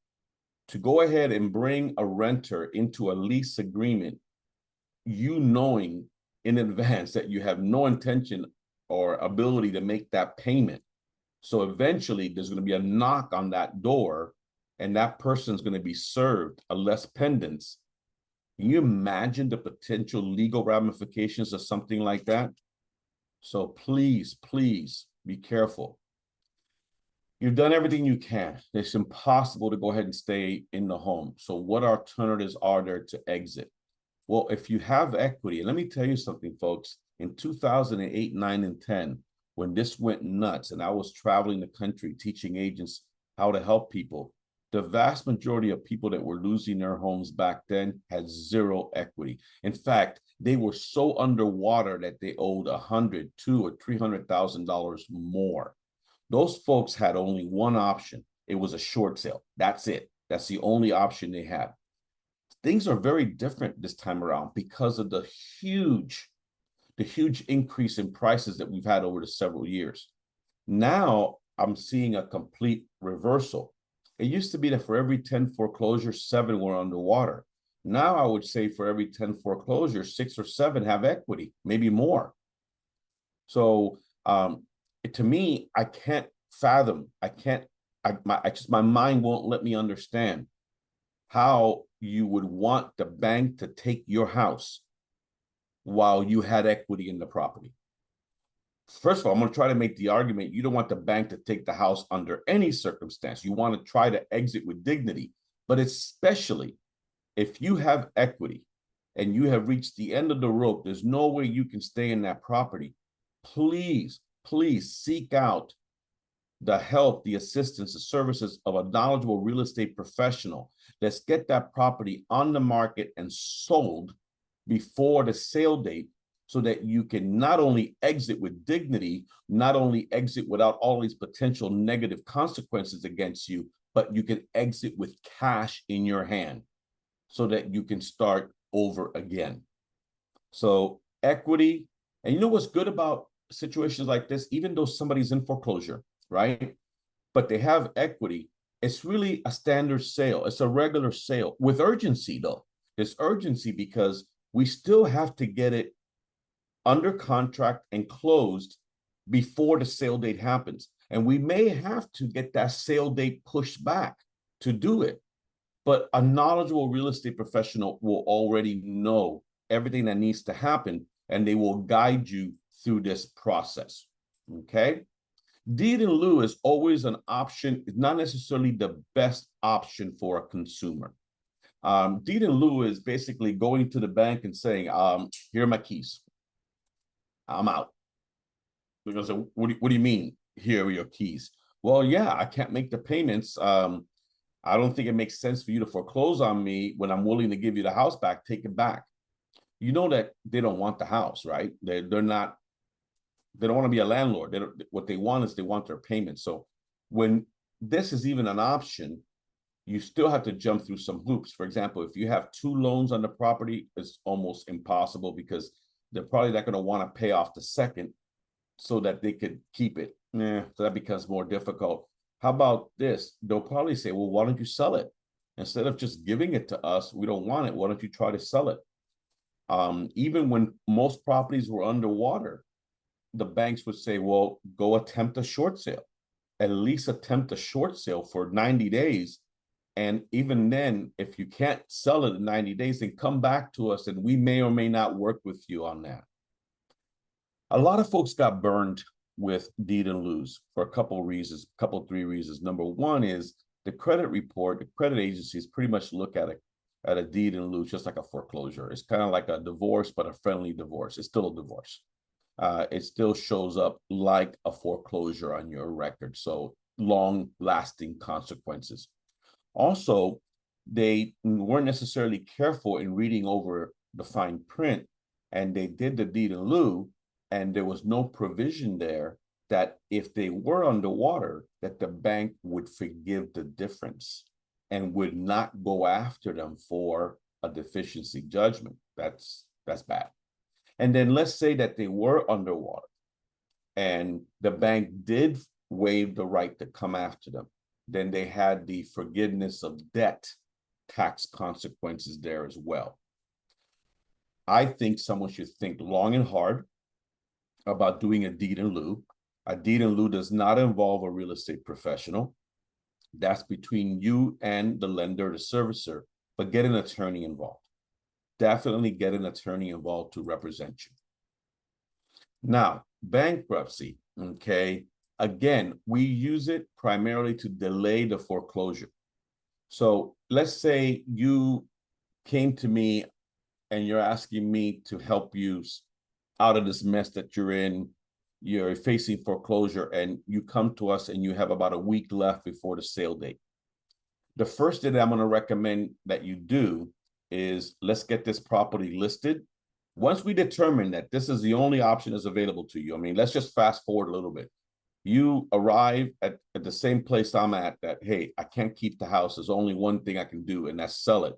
To go ahead and bring a renter into a lease agreement, you knowing in advance that you have no intention or ability to make that payment. So eventually there's going to be a knock on that door, and that person's going to be served a less pendants. Can you imagine the potential legal ramifications of something like that? So please, please be careful. You've done everything you can. It's impossible to go ahead and stay in the home. So what alternatives are there to exit? Well, if you have equity, and let me tell you something, folks, in 2008, 9, and 10, when this went nuts and I was traveling the country teaching agents how to help people, the vast majority of people that were losing their homes back then had zero equity. In fact, they were so underwater that they owed $100,000, $200,000, or $300,000 more. Those folks had only one option. It was a short sale. That's it. That's the only option they had. Things are very different this time around because of the huge increase in prices that we've had over the several years. Now I'm seeing a complete reversal. It used to be that for every 10 foreclosures, 7 were underwater. Now I would say for every 10 foreclosures, 6 or 7 have equity, maybe more. So to me, I can't fathom, my mind won't let me understand how you would want the bank to take your house while you had equity in the property. First of all, I'm going to try to make the argument you don't want the bank to take the house under any circumstance. You want to try to exit with dignity, but especially if you have equity and you have reached the end of the rope, there's no way you can stay in that property. Please, please seek out the help, the assistance, the services of a knowledgeable real estate professional. Let's get that property on the market and sold before the sale date, so that you can not only exit with dignity, not only exit without all these potential negative consequences against you, but you can exit with cash in your hand so that you can start over again. So equity, and you know what's good about situations like this, even though somebody's in foreclosure, right? But they have equity, It's really a standard sale. It's a regular sale with urgency, though. There's urgency because we still have to get it under contract and closed before the sale date happens. And we may have to get that sale date pushed back to do it. But a knowledgeable real estate professional will already know everything that needs to happen, and they will guide you through this process. Okay? Deed in lieu is always an option. It's not necessarily the best option for a consumer. Deed in lieu is basically going to the bank and saying, here are my keys. I'm out. Because what do you mean, here are your keys? Well, yeah, I can't make the payments. I don't think it makes sense for you to foreclose on me when I'm willing to give you the house back. Take it back. You know that they don't want the house, right? They don't want to be a landlord. What they want is they want their payment. So when this is even an option, you still have to jump through some hoops. For example, if you have 2 loans on the property, it's almost impossible because they're probably not going to want to pay off the second so that they could keep it. So that becomes more difficult. How about this? They'll probably say, well, why don't you sell it? Instead of just giving it to us, we don't want it. Why don't you try to sell it? Even when most properties were underwater, the banks would say, well, go attempt a short sale. At least attempt a short sale for 90 days. And even then, if you can't sell it in 90 days, then come back to us and we may or may not work with you on that. A lot of folks got burned with deed in lieu for a couple of reasons, three reasons. Number one is the credit report, the credit agencies pretty much look at a deed in lieu just like a foreclosure. It's kind of like a divorce, but a friendly divorce. It's still a divorce. It still shows up like a foreclosure on your record. So long-lasting consequences. Also, they weren't necessarily careful in reading over the fine print, and they did the deed in lieu, and there was no provision there that if they were underwater, that the bank would forgive the difference and would not go after them for a deficiency judgment. That's bad. And then let's say that they were underwater and the bank did waive the right to come after them. Then they had the forgiveness of debt tax consequences there as well. I think someone should think long and hard about doing a deed in lieu. A deed in lieu does not involve a real estate professional. That's between you and the lender, the servicer, but get an attorney involved. Definitely get an attorney involved to represent you. Now, bankruptcy, okay? Again, we use it primarily to delay the foreclosure. So let's say you came to me and you're asking me to help you out of this mess that you're in. You're facing foreclosure and you come to us and you have about a week left before the sale date. The first thing that I'm going to recommend that you do is let's get this property listed. Once we determine that this is the only option that's available to you, I mean, let's just fast forward a little bit. You arrive at the same place I'm at that, hey, I can't keep the house. There's only one thing I can do, and that's sell it.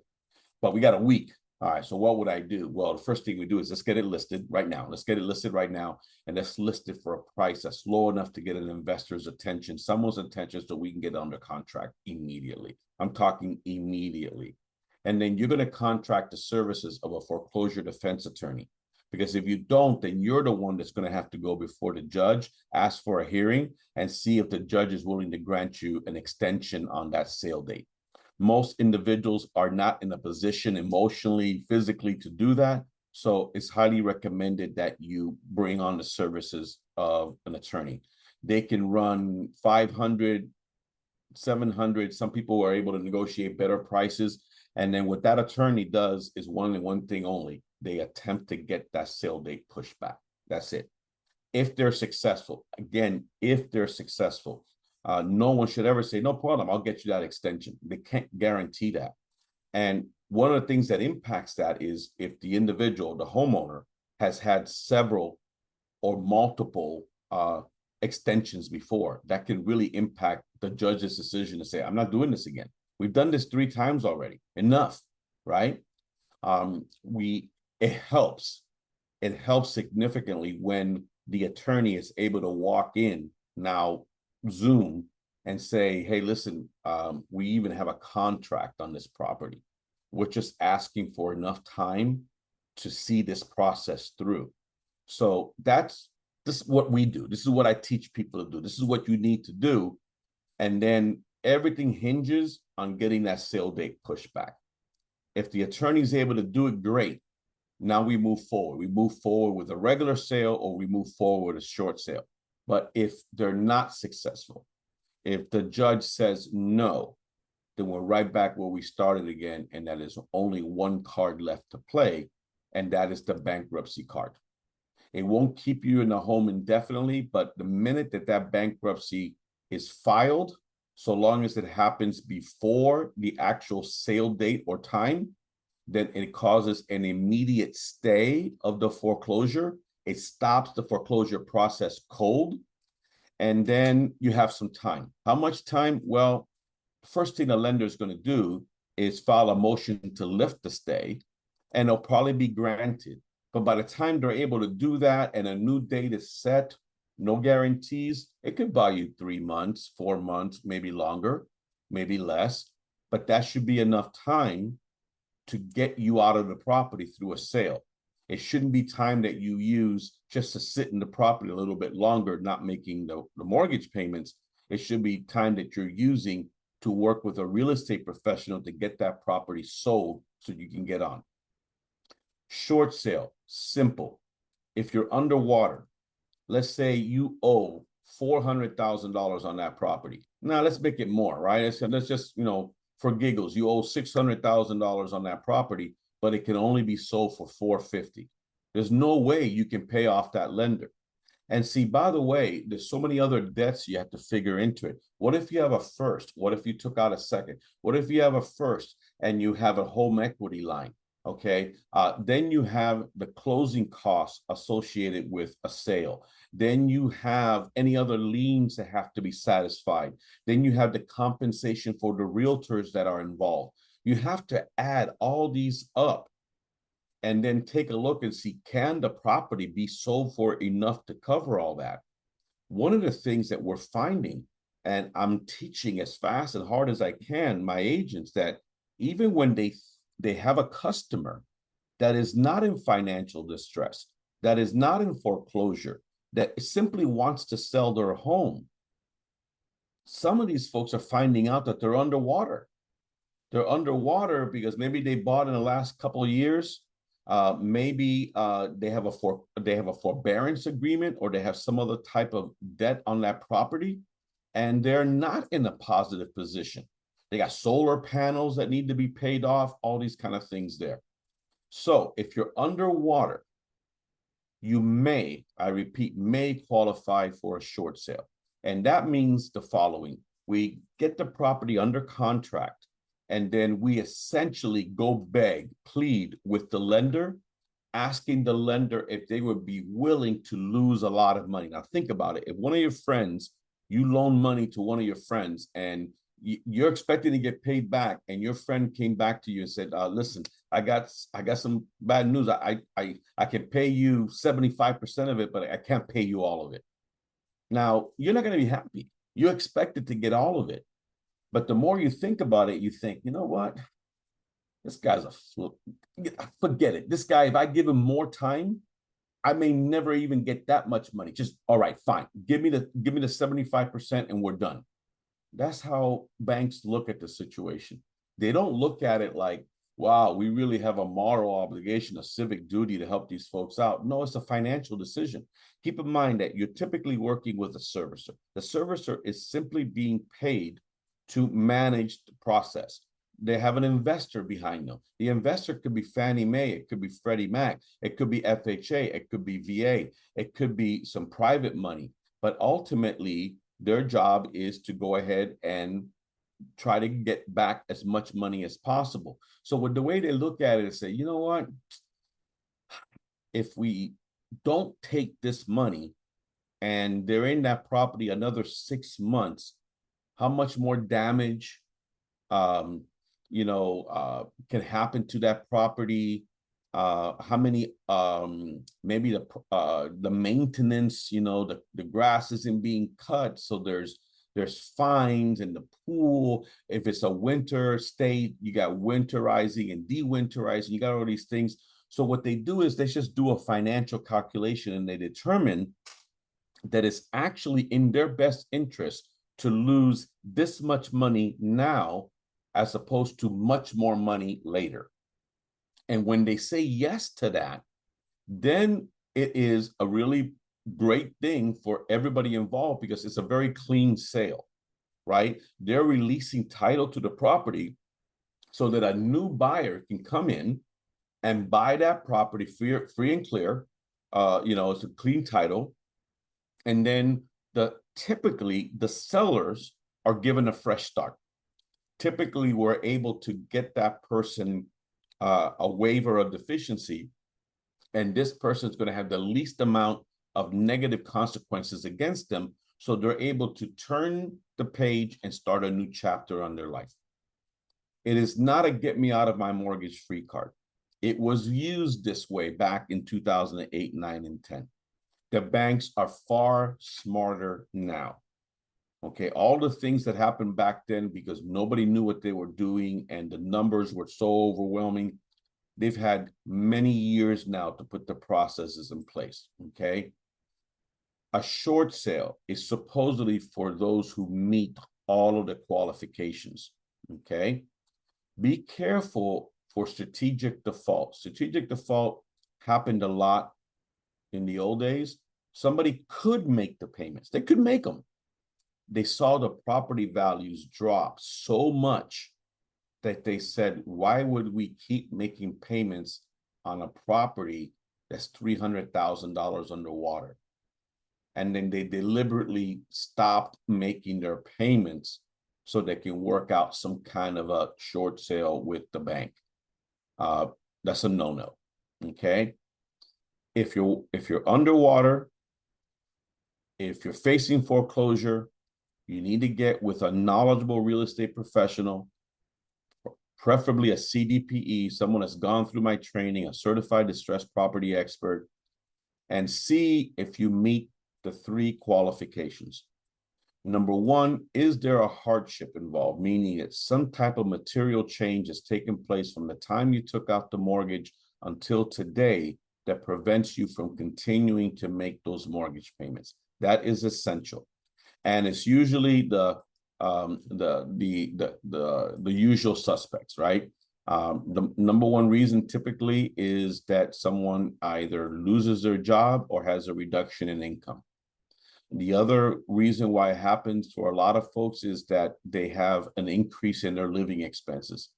But we got a week. All right, so what would I do? Well, the first thing we do is let's get it listed right now. Let's get it listed right now, and let's list it for a price that's low enough to get an investor's attention, someone's attention, so we can get under contract immediately. I'm talking immediately. And then you're going to contract the services of a foreclosure defense attorney. Because if you don't, then you're the one that's going to have to go before the judge, ask for a hearing, and see if the judge is willing to grant you an extension on that sale date. Most individuals are not in a position emotionally, physically to do that. So it's highly recommended that you bring on the services of an attorney. They can run 500, 700. Some people are able to negotiate better prices. And then what that attorney does is one thing only. They attempt to get that sale date pushed back. That's it. If they're successful, again, if they're successful, no one should ever say, no problem, I'll get you that extension. They can't guarantee that. And one of the things that impacts that is if the individual, the homeowner, has had several or multiple extensions before, that can really impact the judge's decision to say, I'm not doing this again. We've done this 3 times already. Enough, right? It helps significantly when the attorney is able to walk in now Zoom and say, hey, listen, we even have a contract on this property. We're just asking for enough time to see this process through. So this is what we do. This is what I teach people to do. This is what you need to do. And then everything hinges on getting that sale date pushed back. If the attorney is able to do it, great. Now we move forward. We move forward with a regular sale, or we move forward with a short sale. But if they're not successful, if the judge says no, then we're right back where we started again, and that is only one card left to play, and that is the bankruptcy card. It won't keep you in the home indefinitely, but the minute that bankruptcy is filed, so long as it happens before the actual sale date or time, then it causes an immediate stay of the foreclosure. It stops the foreclosure process cold, and then you have some time. How much time? Well, first thing the lender is going to do is file a motion to lift the stay, and it'll probably be granted. But by the time they're able to do that and a new date is set, no guarantees, it could buy you 3 months, 4 months, maybe longer, maybe less, but that should be enough time to get you out of the property through a sale. It shouldn't be time that you use just to sit in the property a little bit longer, not making the mortgage payments. It should be time that you're using to work with a real estate professional to get that property sold so you can get on. Short sale, simple. If you're underwater, let's say you owe $400,000 on that property. Now let's make it more, right? Let's just, for giggles, you owe $600,000 on that property, but it can only be sold for $450,000. There's no way you can pay off that lender. And see, by the way, there's so many other debts you have to figure into it. What if you have a first? What if you took out a second? What if you have a first and you have a home equity line? Okay, then you have the closing costs associated with a sale. Then you have any other liens that have to be satisfied. Then you have the compensation for the realtors that are involved. You have to add all these up and then take a look and see, can the property be sold for enough to cover all that? One of the things that we're finding, and I'm teaching as fast and hard as I can, my agents, that even when they have a customer that is not in financial distress, that is not in foreclosure, that simply wants to sell their home, some of these folks are finding out that they're underwater. They're underwater because maybe they bought in the last couple of years. Maybe they have a forbearance agreement, or they have some other type of debt on that property, and they're not in a positive position. They got solar panels that need to be paid off, all these kind of things there. So if you're underwater, you may, I repeat, may qualify for a short sale. And that means the following. We get the property under contract, and then we essentially go beg, plead with the lender, asking the lender if they would be willing to lose a lot of money. Now think about it. If one of your friends, you loan money to one of your friends, and you're expecting to get paid back, and your friend came back to you and said, listen, I got some bad news. I can pay you 75% of it, but I can't pay you all of it. Now, you're not going to be happy. You expected to get all of it. But the more you think about it, you think, you know what? This guy's a flip. Forget it. This guy, if I give him more time, I may never even get that much money. Just, all right, fine. Give me the 75% and we're done. That's how banks look at the situation. They don't look at it like, wow, we really have a moral obligation, a civic duty to help these folks out. No, it's a financial decision. Keep in mind that you're typically working with a servicer. The servicer is simply being paid to manage the process. They have an investor behind them. The investor could be Fannie Mae, it could be Freddie Mac, it could be FHA, it could be VA, it could be some private money. But ultimately, their job is to go ahead and try to get back as much money as possible. So with the way they look at it, they say, you know what? If we don't take this money and they're in that property another 6 months, how much more damage can happen to that property? How many maybe the maintenance, the grass isn't being cut, so there's There's fines in the pool. If it's a winter state, you got winterizing and dewinterizing. You got all these things. So what they do is they just do a financial calculation and they determine that it's actually in their best interest to lose this much money now as opposed to much more money later. And when they say yes to that, then it is a really great thing for everybody involved because it's a very clean sale, right? They're releasing title to the property so that a new buyer can come in and buy that property free and clear. It's a clean title. And then typically the sellers are given a fresh start. Typically, we're able to get that person a waiver of deficiency, and this person is going to have the least amount of negative consequences against them, so they're able to turn the page and start a new chapter on their life. It is not a get me out of my mortgage free card. It was used this way back in 2008, 9, and 10. The banks are far smarter now. Okay, all the things that happened back then because nobody knew what they were doing and the numbers were so overwhelming, they've had many years now to put the processes in place, okay? A short sale is supposedly for those who meet all of the qualifications, okay? Be careful for strategic default. Strategic default happened a lot in the old days. Somebody could make the payments. They could make them. They saw the property values drop so much that they said, why would we keep making payments on a property that's $300,000 underwater? And then they deliberately stopped making their payments so they can work out some kind of a short sale with the bank. That's a no-no, okay? If you're underwater, if you're facing foreclosure, you need to get with a knowledgeable real estate professional, preferably a CDPE, someone that's gone through my training, a certified distressed property expert, and see if you meet the 3 qualifications. Number 1, is there a hardship involved? Meaning that some type of material change has taken place from the time you took out the mortgage until today that prevents you from continuing to make those mortgage payments. That is essential. And it's usually the usual suspects, right? The number 1 reason typically is that someone either loses their job or has a reduction in income. The other reason why it happens for a lot of folks is that they have an increase in their living expenses.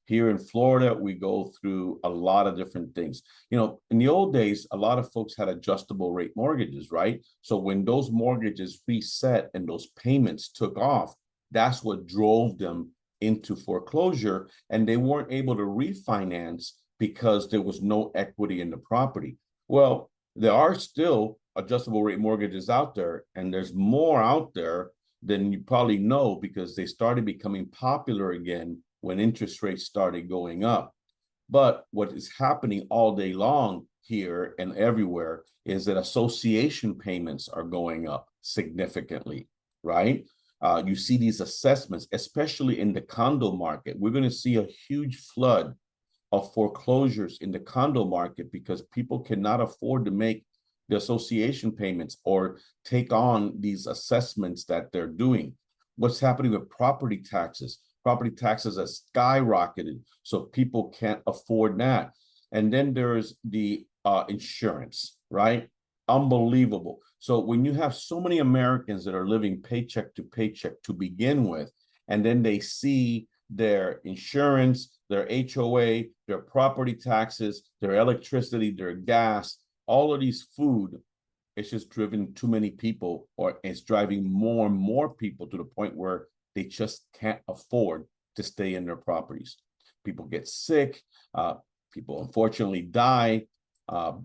Here in Florida, we go through a lot of different things. In the old days, a lot of folks had adjustable rate mortgages, right? So when those mortgages reset and those payments took off, that's what drove them into foreclosure, and they weren't able to refinance because there was no equity in the property. Well, there are still adjustable rate mortgages out there, and there's more out there than you probably know because they started becoming popular again when interest rates started going up. But what is happening all day long here and everywhere is that association payments are going up significantly, right? You see these assessments, especially in the condo market. We're going to see a huge flood of foreclosures in the condo market because people cannot afford to make the association payments or take on these assessments that they're doing. What's happening with property taxes? Property taxes have skyrocketed, so people can't afford that. And then there's the insurance, right? Unbelievable. So when you have so many Americans that are living paycheck to paycheck to begin with, and then they see their insurance, their HOA, their property taxes, their electricity, their gas, all of these food, it's just driven too many people, or it's driving more and more people to the point where they just can't afford to stay in their properties. People get sick. People unfortunately die.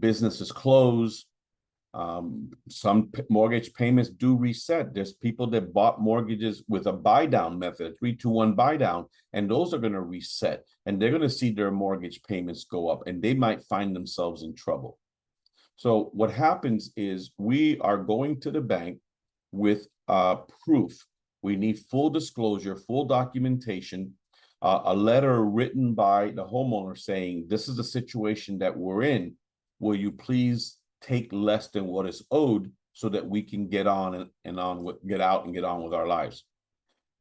Businesses close. Some mortgage payments do reset. There's people that bought mortgages with a buy down method, 3-2-1 buy down, and those are going to reset, and they're going to see their mortgage payments go up, and they might find themselves in trouble. So what happens is we are going to the bank with proof We need full disclosure, full documentation, a letter written by the homeowner saying, this is the situation that we're in. Will you please take less than what is owed so that we can get on and on with, get out and get on with our lives?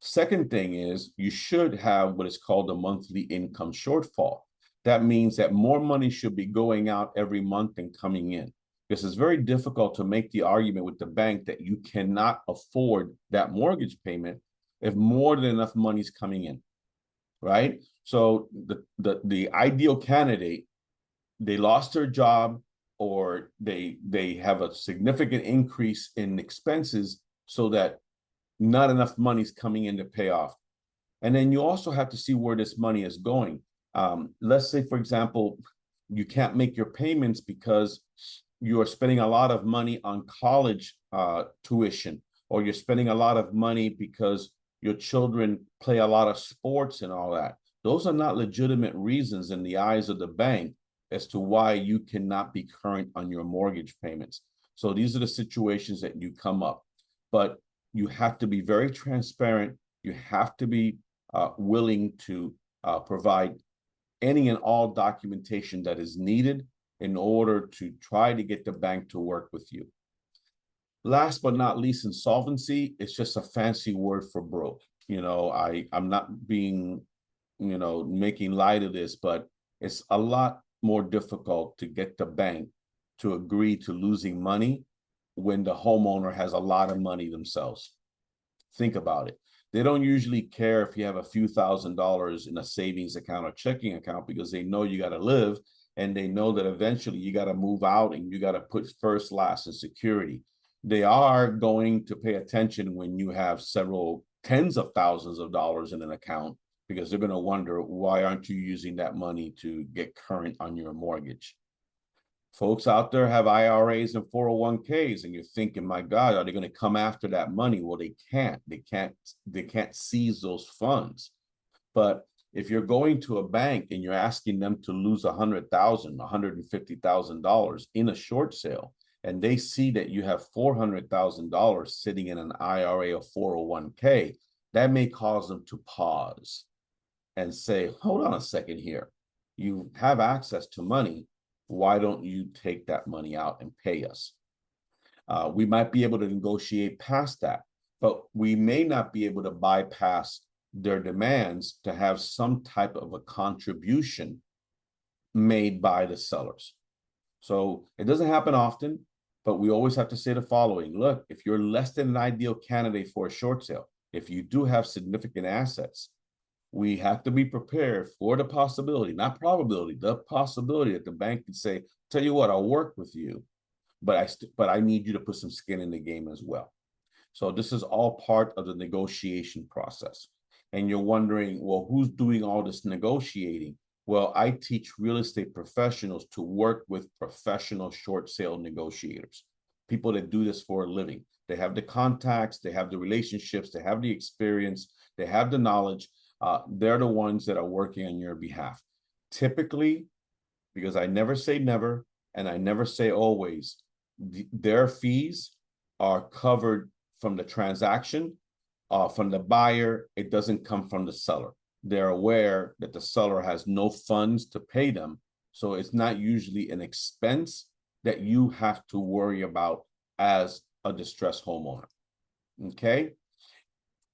Second thing is you should have what is called a monthly income shortfall. That means that more money should be going out every month than coming in. Because it's very difficult to make the argument with the bank that you cannot afford that mortgage payment if more than enough money is coming in, right? So the ideal candidate, they lost their job or they have a significant increase in expenses so that not enough money is coming in to pay off. And then you also have to see where this money is going. Let's say, for example, you can't make your payments because you are spending a lot of money on college tuition, or you're spending a lot of money because your children play a lot of sports and all that. Those are not legitimate reasons in the eyes of the bank as to why you cannot be current on your mortgage payments. So these are the situations that you come up. But you have to be very transparent. You have to be willing to provide any and all documentation that is needed in order to try to get the bank to work with you. Last but not least, insolvency is just a fancy word for broke. You know, I'm not being, you know, making light of this, but it's a lot more difficult to get the bank to agree to losing money when the homeowner has a lot of money themselves. Think about it. They don't usually care if you have a few $1,000s in a savings account or checking account, because they know you got to live, and they know that eventually you got to move out and you got to put first, last, and security. They are going to pay attention when you have several tens of thousands of dollars in an account, because they're going to wonder, why aren't you using that money to get current on your mortgage? Folks out there have IRAs and 401ks, and you're thinking, my God, are they going to come after that money? Well, they can't. They can't seize those funds. But if you're going to a bank and you're asking them to lose $100,000, $150,000 in a short sale, and they see that you have $400,000 sitting in an IRA or 401k, that may cause them to pause and say, hold on a second here. You have access to money. Why don't you take that money out and pay us? We might be able to negotiate past that, but we may not be able to bypass their demands to have some type of a contribution made by the sellers. So it doesn't happen often, but we always have to say the following. Look, if you're less than an ideal candidate for a short sale, if you do have significant assets, we have to be prepared for the possibility, not probability, the possibility that the bank can say, tell you what, I'll work with you, but I need you to put some skin in the game as well. So this is all part of the negotiation process. And you're wondering, well, who's doing all this negotiating? Well, I teach real estate professionals to work with professional short sale negotiators, people that do this for a living. They have the contacts, they have the relationships, they have the experience, they have the knowledge. They're the ones that are working on your behalf. Typically, because I never say never and I never say always, their fees are covered from the transaction, from the buyer. It doesn't come from the seller. They're aware that the seller has no funds to pay them. So it's not usually an expense that you have to worry about as a distressed homeowner. Okay.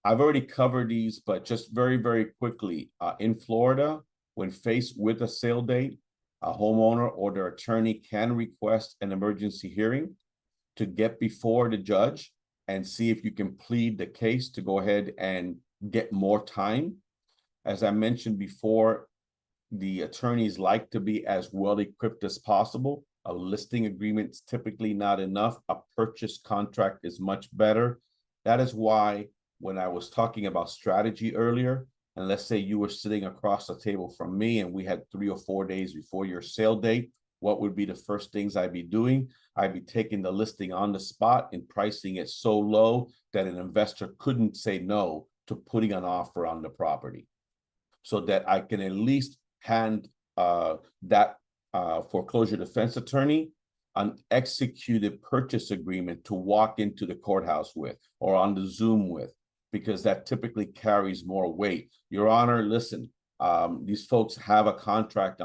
I've already covered these, but just very, very quickly, in Florida, when faced with a sale date, a homeowner or their attorney can request an emergency hearing to get before the judge and see if you can plead the case to go ahead and get more time. As I mentioned before, the attorneys like to be as well equipped as possible. A listing agreement is typically not enough. A purchase contract is much better. That is why when I was talking about strategy earlier, and let's say you were sitting across the table from me and we had 3 or 4 days before your sale date, what would be the first things I'd be doing? I'd be taking the listing on the spot and pricing it so low that an investor couldn't say no to putting an offer on the property, so that I can at least hand that foreclosure defense attorney an executed purchase agreement to walk into the courthouse with or on the Zoom with. because that typically carries more weight. Your Honor, listen, these folks have a contract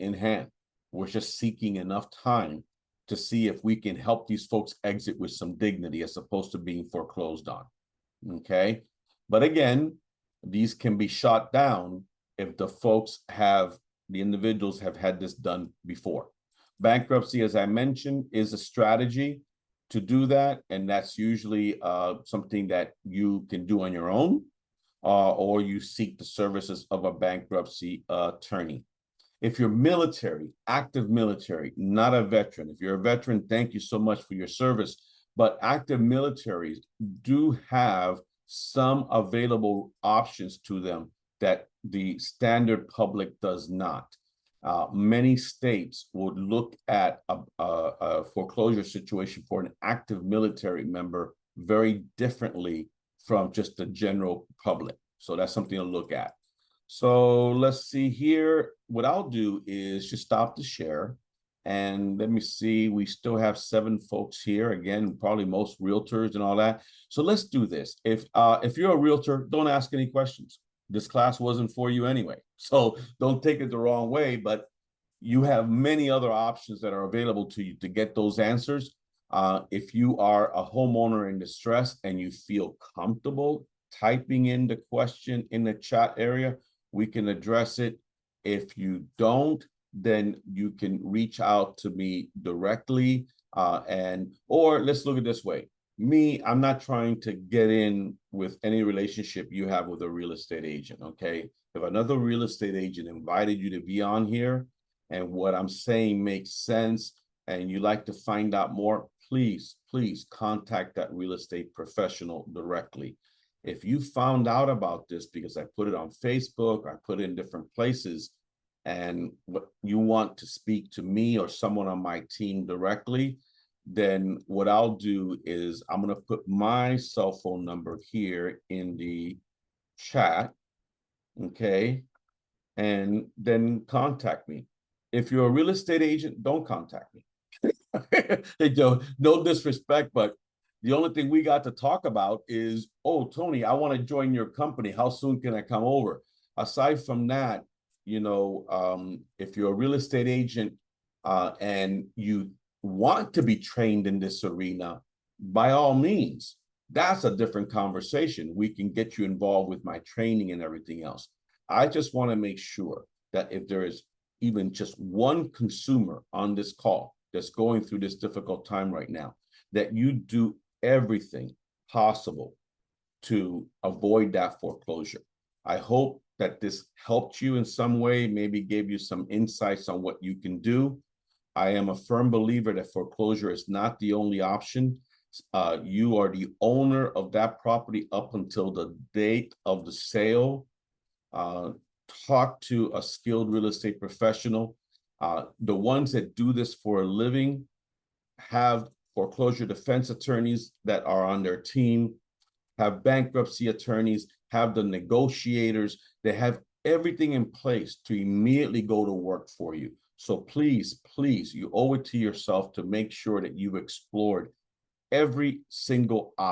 in hand. We're just seeking enough time to see if we can help these folks exit with some dignity as opposed to being foreclosed on. Okay. But again, these can be shot down if the individuals have had this done before. Bankruptcy, as I mentioned, is a strategy to do that. And that's usually something that you can do on your own, or you seek the services of a bankruptcy attorney. If you're military, active military, not a veteran, if you're a veteran, thank you so much for your service. But active militaries do have some available options to them that the standard public does not. Many states would look at a foreclosure situation for an active military member very differently from just the general public. So that's something to look at. So let's see here. What I'll do is just stop the share. And let me see, we still have 7 folks here. Again, probably most realtors and all that. So let's do this. If you're a realtor, don't ask any questions. This class wasn't for you anyway. So don't take it the wrong way, but you have many other options that are available to you to get those answers. If you are a homeowner in distress and you feel comfortable typing in the question in the chat area, we can address it. If you don't, then you can reach out to me directly. Or let's look at it this way. I'm not trying to get in with any relationship you have with a real estate agent, okay? If another real estate agent invited you to be on here and what I'm saying makes sense and you like to find out more, please contact that real estate professional directly. If you found out about this because I put it on Facebook, I put it in different places, and you want to speak to me or someone on my team directly, then what I'll do is I'm going to put my cell phone number here in the chat, okay? And then contact me. If you're a real estate agent, don't contact me. No disrespect, but the only thing we got to talk about is, oh, Tony, I want to join your company. How soon can I come over? Aside from that, if you're a real estate agent and you want to be trained in this arena, by all means, that's a different conversation. We can get you involved with my training and everything else. I just want to make sure that if there is even just one consumer on this call that's going through this difficult time right now, that you do everything possible to avoid that foreclosure. I hope that this helped you in some way, maybe gave you some insights on what you can do. I am a firm believer that foreclosure is not the only option. You are the owner of that property up until the date of the sale. Talk to a skilled real estate professional. The ones that do this for a living have foreclosure defense attorneys that are on their team, have bankruptcy attorneys, have the negotiators. They have everything in place to immediately go to work for you. So please, you owe it to yourself to make sure that you've explored every single option.